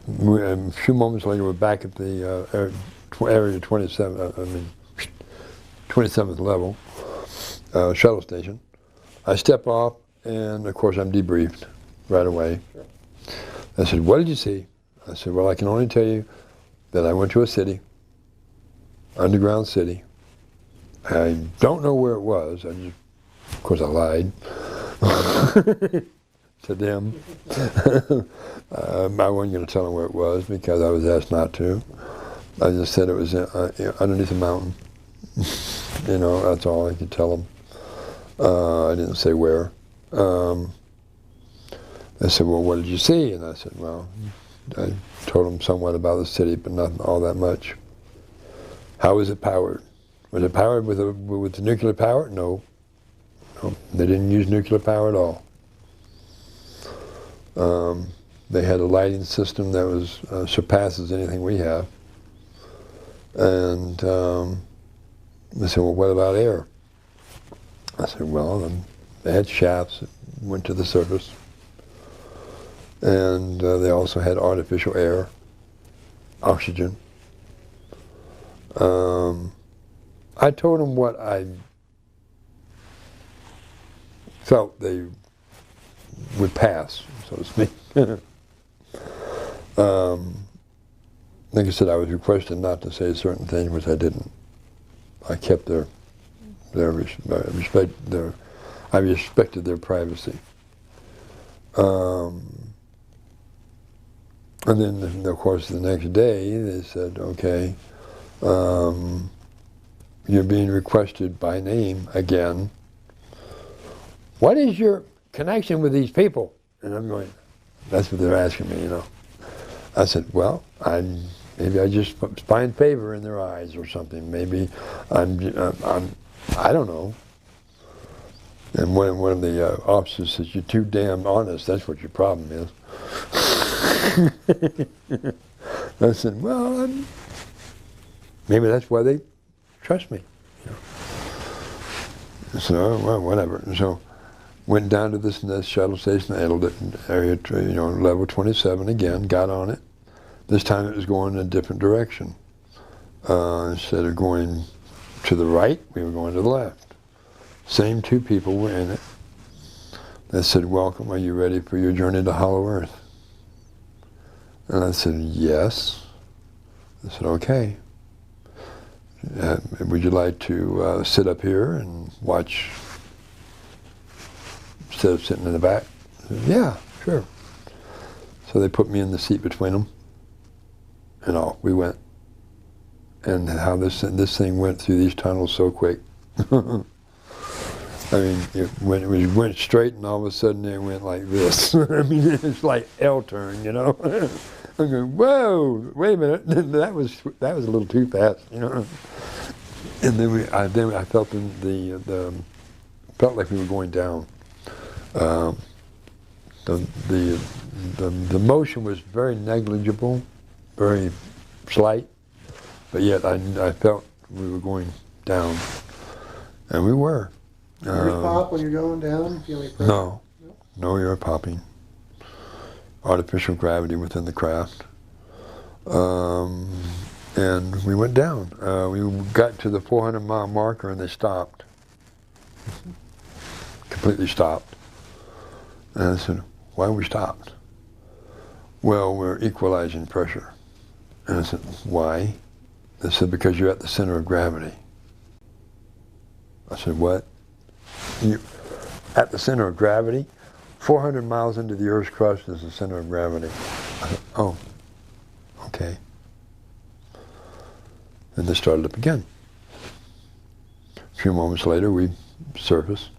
A few moments later, we're back at the area 27. 27th level shuttle station. I step off, and of course I'm debriefed right away. Sure. I said, "What did you see?" I said, "Well, I can only tell you that I went to a city, underground city. I don't know where it was. Of course, I lied to them. I wasn't going to tell them where it was because I was asked not to. I just said it was underneath a mountain. You know, that's all I could tell them. I didn't say where. They said, "Well, what did you see?" And I said, "Well, I told them somewhat about the city, but not all that much." "How was it powered? Was it powered with nuclear power?" No, they didn't use nuclear power at all. They had a lighting system that was surpasses anything we have. And they said, "Well, what about air?" I said, "Well, they had shafts that went to the surface. And they also had artificial air, oxygen." I told them what I felt they would pass, so to speak. Like I said, I was requested not to say certain things, which I didn't. I kept I respected their privacy. And then, of course, the next day they said, "Okay, you're being requested by name again. What is your connection with these people?" And I'm going, that's what they're asking me, you know. I said, "Well, maybe I just find favor in their eyes or something. Maybe I don't know." And one of the officers says, "You're too damn honest. That's what your problem is." I said, "Well, maybe that's why they trust me." You know. So, well, whatever. And so, went down to this shuttle station, area, level 27 again. Got on it. This time it was going in a different direction. Instead of going to the right, we were going to the left. Same two people were in it. They said, "Welcome, are you ready for your journey to Hollow Earth?" And I said, "Yes." They said, "Okay. Would you like to sit up here and watch instead of sitting in the back? I said, yeah, sure. So they put me in the seat between them, and off we went. And how this thing went through these tunnels so quick. I mean, it went straight, and all of a sudden it went like this. I mean, it's like L-turn, you know. I'm going, whoa, wait a minute, that was a little too fast, you know. And then I felt felt like we were going down. The motion was very negligible, very slight, but yet I felt we were going down, and we were. Ears pop when you're going down? Feel any pressure? No ear popping. Artificial gravity within the craft. And we went down. We got to the 400-mile marker and they stopped. Completely stopped. And I said, why we stopped? Well, we're equalizing pressure. And I said, why? They said, because you're at the center of gravity. I said, what? You at the center of gravity? 400 miles into the Earth's crust is the center of gravity. I said, oh, okay. And they started up again. A few moments later, we surface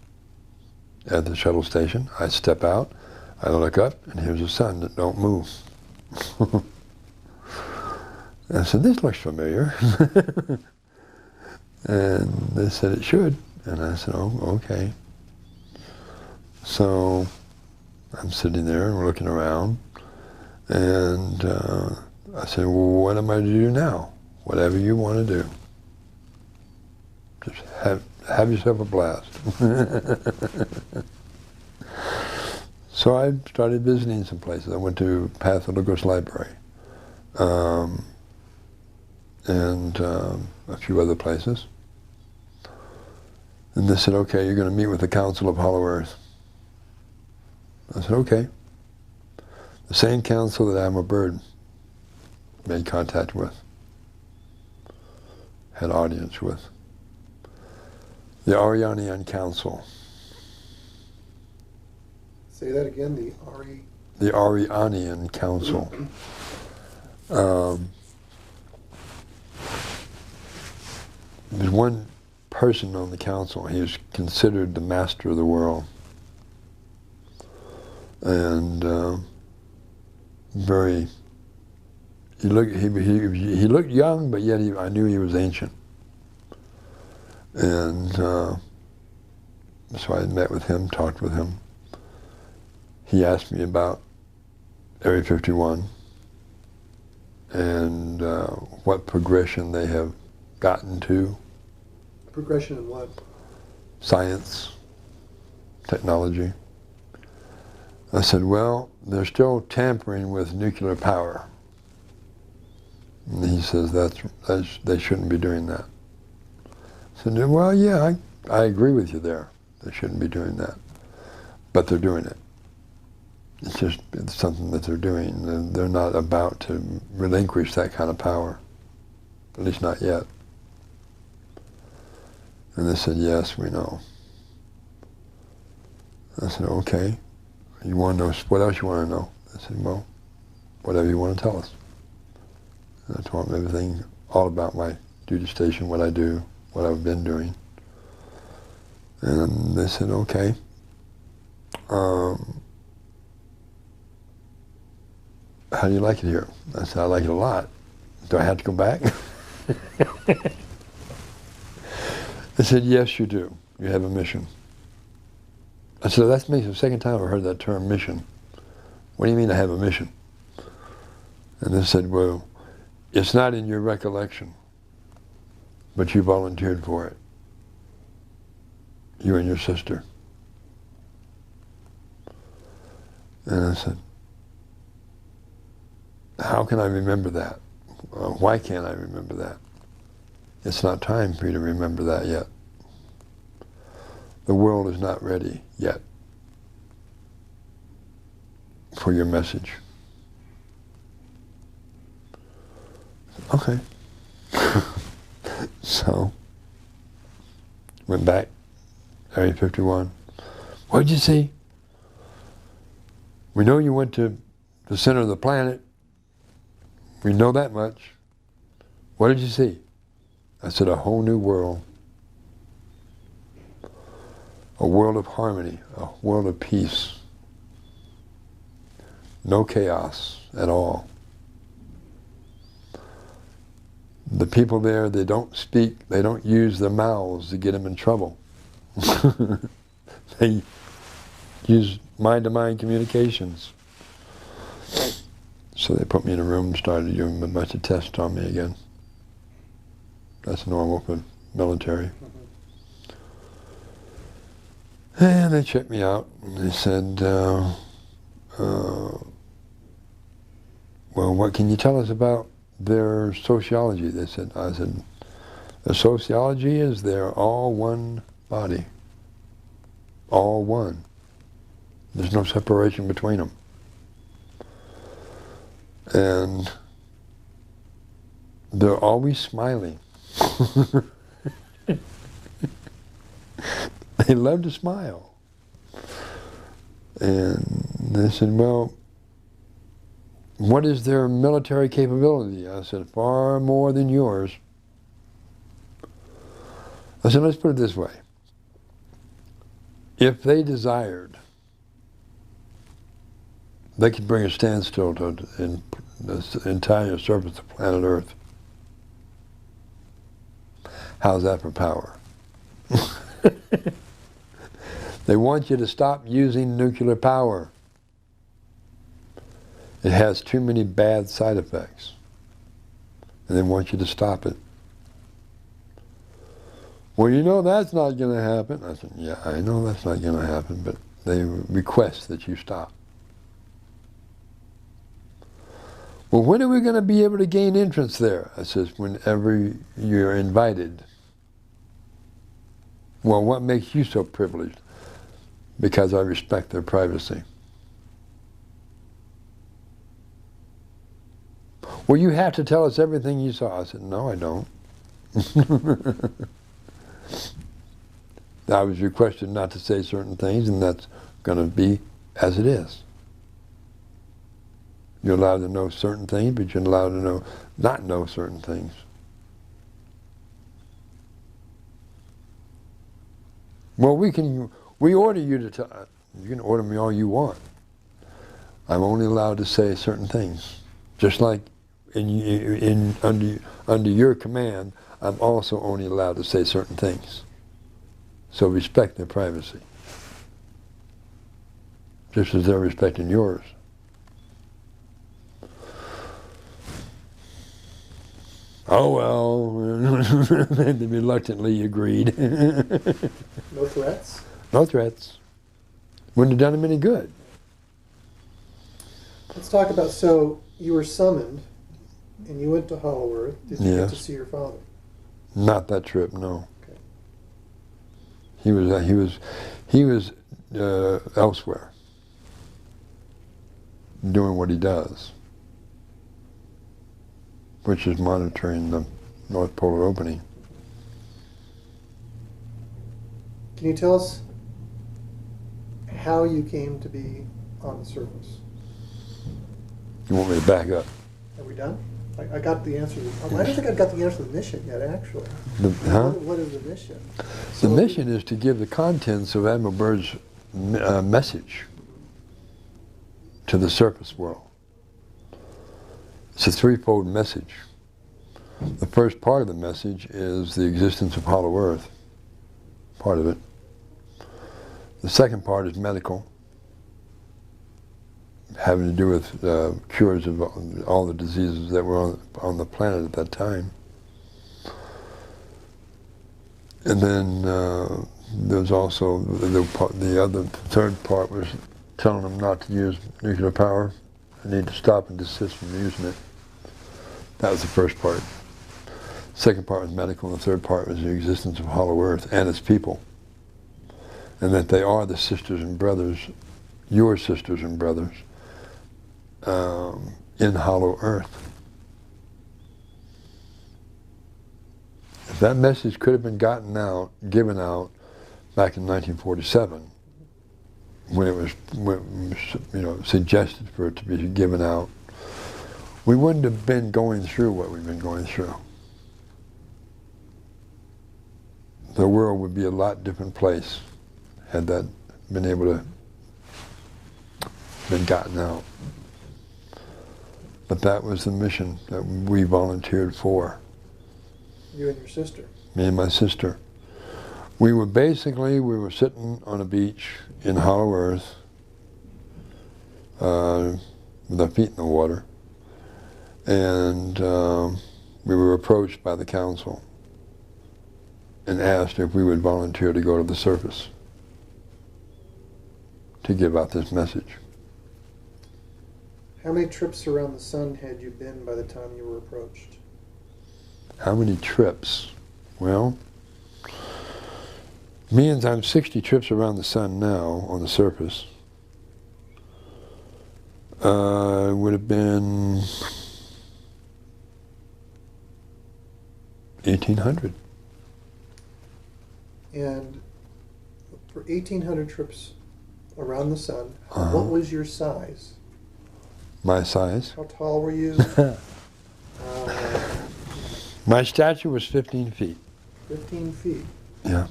at the shuttle station. I step out, I look up, and here's the sun that don't move. I said, this looks familiar. And they said it should. And I said, oh, okay. So I'm sitting there and we're looking around. And I said, well, what am I to do now? Whatever you want to do. Just have yourself a blast. So I started visiting some places. I went to Pathologos Library. And a few other places. And they said, okay, you're going to meet with the Council of Hollow Earth. I said, okay. The same council that I'm a bird made contact with, had audience with. The Arianian Council. Say that again, The Arianian Council. There's one person on the council. He was considered the master of the world, and very. He looked young, but yet I knew he was ancient, and so I met with him, talked with him. He asked me about Area 51 and what progression they have gotten to. Progression in what? Science, technology. I said, well, they're still tampering with nuclear power. And he says they shouldn't be doing that. I said, well, yeah, I agree with you there. They shouldn't be doing that. But they're doing it. It's something that they're doing. They're not about to relinquish that kind of power. At least not yet. And they said, yes, we know. I said, okay. You want to know, what else you want to know? I said, well, whatever you want to tell us. And I told them everything, all about my duty station, what I do, what I've been doing. And they said, okay. How do you like it here? I said, I like it a lot. Do I have to go back? They said, yes, you do. You have a mission. I said, that's me. It's the second time I've heard that term, mission. What do you mean I have a mission? And they said, well, it's not in your recollection, but you volunteered for it. You and your sister. And I said, how can I remember that? Why can't I remember that? It's not time for you to remember that yet. The world is not ready yet for your message. Okay. So, went back, Area 51. What did you see? We know you went to the center of the planet. We know that much. What did you see? I said, a whole new world. A world of harmony, a world of peace. No chaos at all. The people there, they don't speak, they don't use their mouths to get them in trouble. They use mind-to-mind communications. So they put me in a room and started doing a bunch of tests on me again. That's normal for military. And they checked me out, and they said, well, what can you tell us about their sociology? They said, I said, their sociology is they're all one body. All one. There's no separation between them. And they're always smiling. They love to smile. And they said, well, what is their military capability? I said, far more than yours. I said, let's put it this way. If they desired, they could bring a standstill to the entire surface of planet Earth. How's that for power? They want you to stop using nuclear power. It has too many bad side effects. And they want you to stop it. Well, you know that's not going to happen. I said, yeah, I know that's not going to happen, but they request that you stop. Well, when are we going to be able to gain entrance there? I says, whenever you're invited. Well, what makes you so privileged? Because I respect their privacy. Well, you have to tell us everything you saw. I said, no, I don't. I was requested not to say certain things, and that's going to be as it is. You're allowed to know certain things, but you're allowed to not know certain things. Well, we order you to tell. You can order me all you want. I'm only allowed to say certain things. Just like under your command, I'm also only allowed to say certain things. So respect their privacy. Just as they're respecting yours. Oh, well, they reluctantly agreed. No threats? No threats. Wouldn't have done them any good. Let's talk about, so you were summoned, and you went to Hollow Earth. Did you get to see your father? Not that trip, no. Okay. He was elsewhere, doing what he does, which is monitoring the North Polar opening. Can you tell us how you came to be on the surface? You want me to back up? Are we done? I got the answer. I don't think I've got the answer to the mission yet, actually. What is the mission? The mission is to give the contents of Admiral Byrd's message to the surface world. It's a threefold message. The first part of the message is the existence of Hollow Earth, part of it. The second part is medical, having to do with cures of all the diseases that were on the planet at that time. And then there's also the third part was telling them not to use nuclear power. They need to stop and desist from using it. That was the first part. Second part was medical, and the third part was the existence of Hollow Earth and its people. And that they are the sisters and brothers, your sisters and brothers, in Hollow Earth. If that message could have been given out back in 1947, when it was, suggested for it to be given out, we wouldn't have been going through what we've been going through. The world would be a lot different place had that been able to been gotten out. But that was the mission that we volunteered for. You and your sister? Me and my sister. We were sitting on a beach in Hollow Earth with our feet in the water, and we were approached by the council and asked if we would volunteer to go to the surface to give out this message. How many trips around the sun had you been by the time you were approached? How many trips? Well, I'm 60 trips around the sun now on the surface. Would have been 1,800. And for 1,800 trips around the sun, what was your size? My size? How tall were you? My stature was 15 feet. 15 feet. Yeah.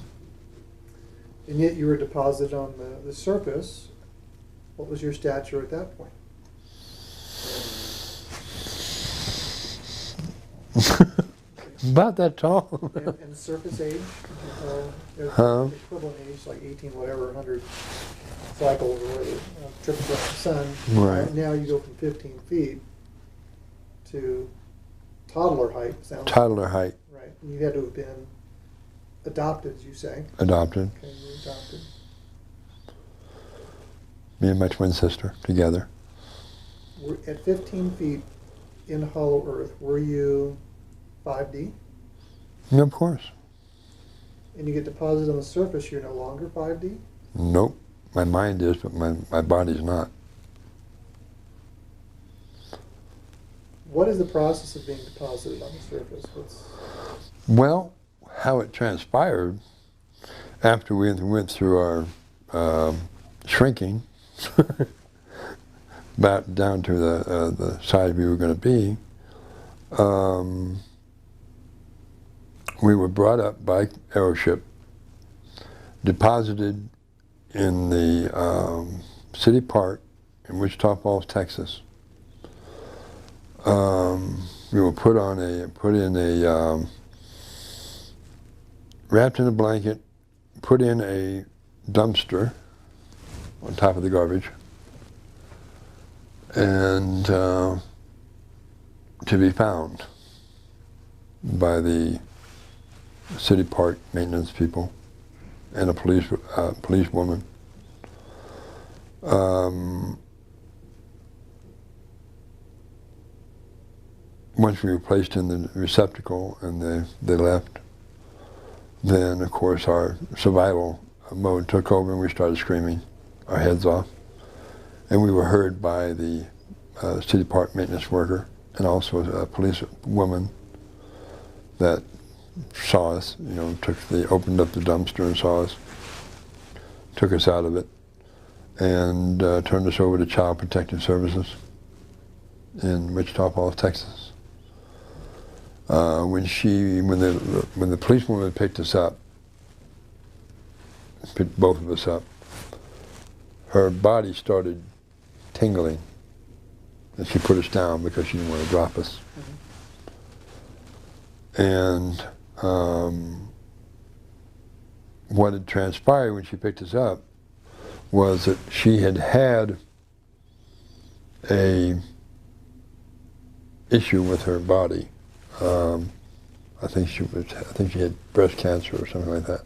And yet you were deposited on the surface. What was your stature at that point? About that tall. And surface age? Equivalent age, like 18, whatever, 100 cycles or whatever, trips around the sun. Right. Now you go from 15 feet to toddler height. Toddler height. Right. And you had to have been adopted, as you say. Adopted. Okay, you were adopted. Me and my twin sister together. At 15 feet in Hollow Earth, were you 5D? Yeah, of course. And you get deposited on the surface, you're no longer 5D? Nope. My mind is, but my body's not. What is the process of being deposited on the surface? Well, how it transpired after we went through our shrinking back down to the size we were going to be, we were brought up by airship, deposited in the city park in Wichita Falls, Texas. We were wrapped in a blanket, put in a dumpster on top of the garbage, and to be found by the city park maintenance people and a police woman. Once we were placed in the receptacle and they left, then of course our survival mode took over and we started screaming our heads off. And we were heard by the city park maintenance worker and also a police woman that saw us, opened up the dumpster and saw us, took us out of it, and turned us over to Child Protective Services in Wichita Falls, Texas. When the policewoman picked us up, picked both of us up, her body started tingling, and she put us down because she didn't want to drop us. And what had transpired when she picked us up was that she had a issue with her body. I think she had breast cancer or something like that.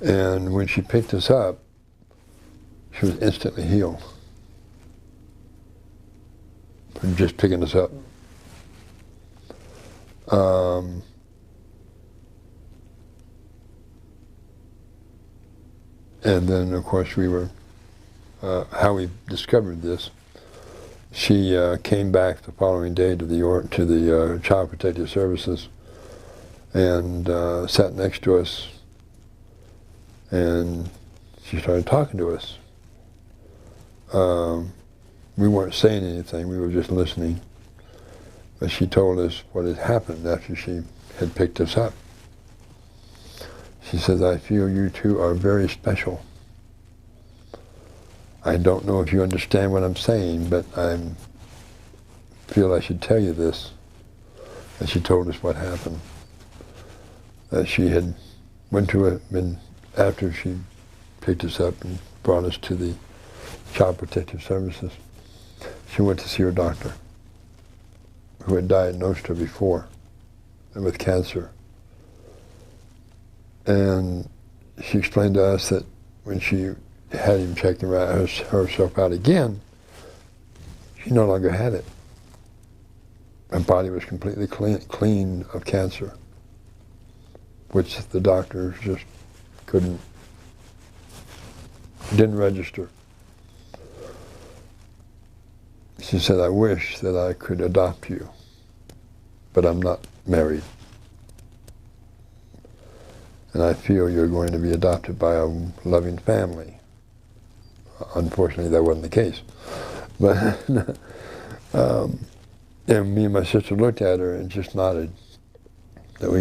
And when she picked us up, she was instantly healed from just picking us up. And then, of course, we were, how we discovered this, she came back the following day to the Child Protective Services and sat next to us, and she started talking to us. We weren't saying anything, we were just listening. But she told us what had happened after she had picked us up. She says, "I feel you two are very special. I don't know if you understand what I'm saying, but I feel I should tell you this." And she told us what happened. That she had went to after she picked us up and brought us to the Child Protective Services, she went to see her doctor, who had diagnosed her before with cancer. And she explained to us that when she had him check herself out again, she no longer had it. Her body was completely clean of cancer, which the doctors just didn't register. She said, "I wish that I could adopt you, but I'm not married. And I feel you're going to be adopted by a loving family." Unfortunately, that wasn't the case. But and me and my sister looked at her and just nodded. That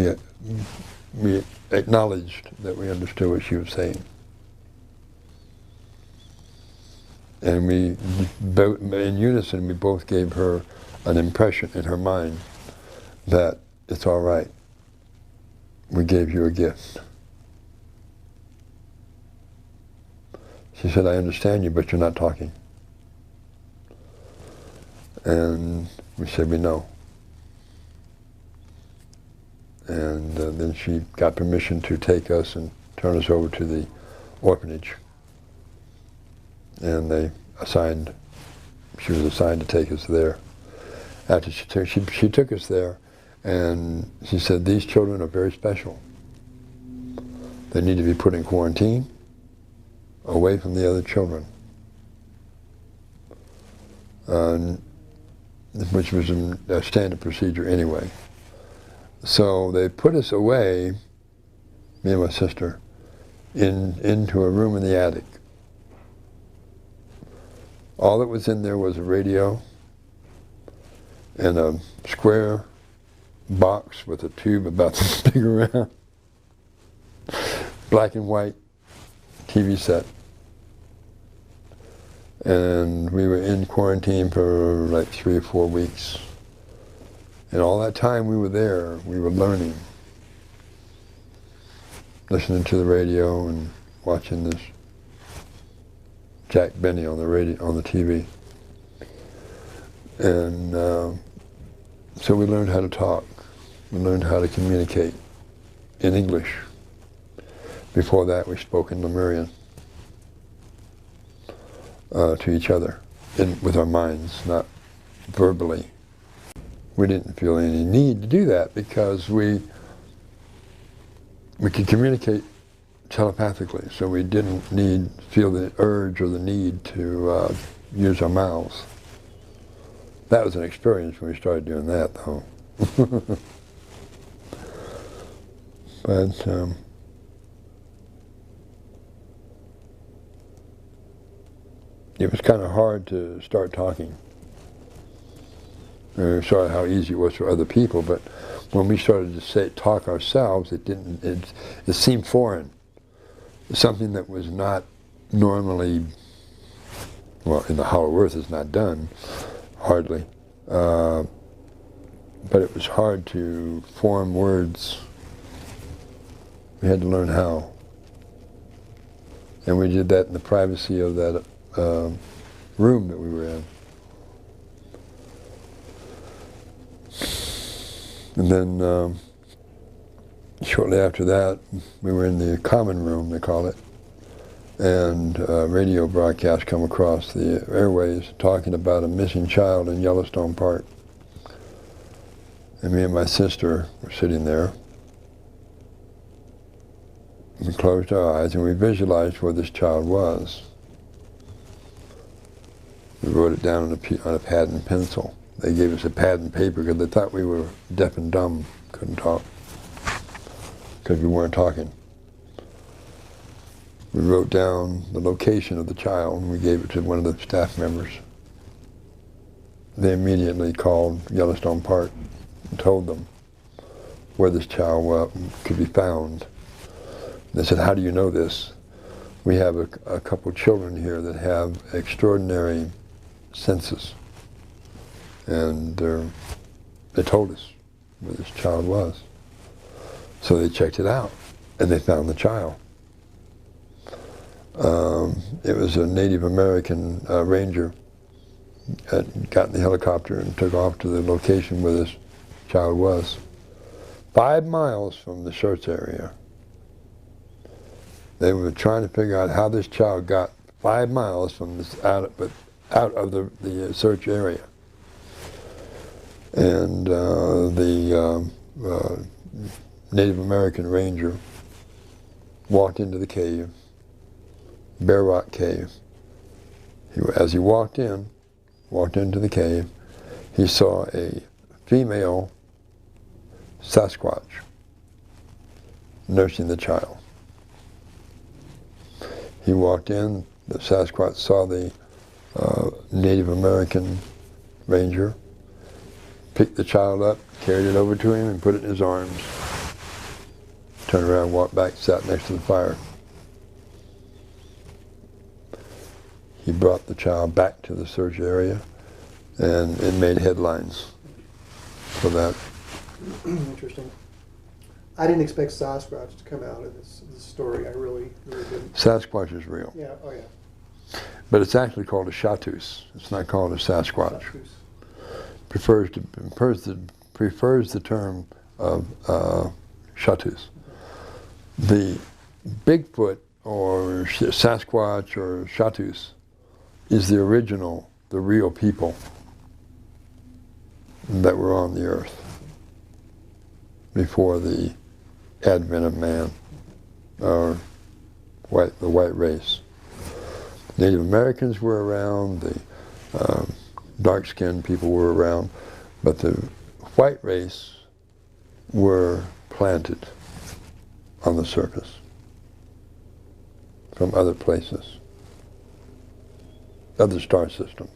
we acknowledged that we understood what she was saying. And we, in unison, we both gave her an impression in her mind that it's all right. We gave you a gift. She said, "I understand you, but you're not talking." And we said, "We know." And then she got permission to take us and turn us over to the orphanage. And she was assigned to take us there. After she took us there, and she said, "These children are very special. They need to be put in quarantine, away from the other children," which was a standard procedure anyway. So they put us away, me and my sister, into a room in the attic. All that was in there was a radio and a square box with a tube about this big around, black and white TV set. And we were in quarantine for like 3 or 4 weeks. And all that time we were there, we were learning, listening to the radio and watching this Jack Benny on the radio, on the TV. And so we learned how to talk. We learned how to communicate in English. Before that, we spoke in Lemurian to each other, with our minds, not verbally. We didn't feel any need to do that because we could communicate telepathically, so we didn't feel the urge or the need to use our mouths. That was an experience when we started doing that, though. But it was kind of hard to start talking. We saw how easy it was for other people, but when we started to talk ourselves, it seemed foreign. Something that was not normally, well, in the Hollow Earth is not done, hardly. But it was hard to form words. We had to learn how. And we did that in the privacy of that room that we were in. And then shortly after that, we were in the common room, they call it, and radio broadcasts come across the airways talking about a missing child in Yellowstone Park. And me and my sister were sitting there. We closed our eyes and we visualized where this child was. We wrote it down on a pad and pencil. They gave us a pad and paper because they thought we were deaf and dumb, couldn't talk. because we weren't talking. We wrote down the location of the child and we gave it to one of the staff members. They immediately called Yellowstone Park and told them where this child could be found. They said, "How do you know this? We have a couple children here that have extraordinary senses." And they told us where this child was. So they checked it out, and they found the child. It was a Native American ranger that got in the helicopter and took off to the location where this child was. 5 miles from the search area. They were trying to figure out how this child got 5 miles from this out of the search area. And the Native American ranger walked into the cave, Bear Rock Cave. As he walked into the cave, he saw a female Sasquatch nursing the child. He walked in, the Sasquatch saw the Native American ranger, picked the child up, carried it over to him and put it in his arms, turned around, walked back, sat next to the fire. He brought the child back to the search area, and it made headlines for that. Interesting. I didn't expect Sasquatch to come out of this story. I really didn't. Sasquatch is real. Yeah, oh yeah. But it's actually called a Chatus. It's not called a Sasquatch. Chatus. Prefers the term of Chatus. The Bigfoot or Sasquatch or Chatus is the original, the real people that were on the earth before the advent of man, or the white race. Native Americans were around, the dark-skinned people were around, but the white race were planted on the surface from other places, other star systems.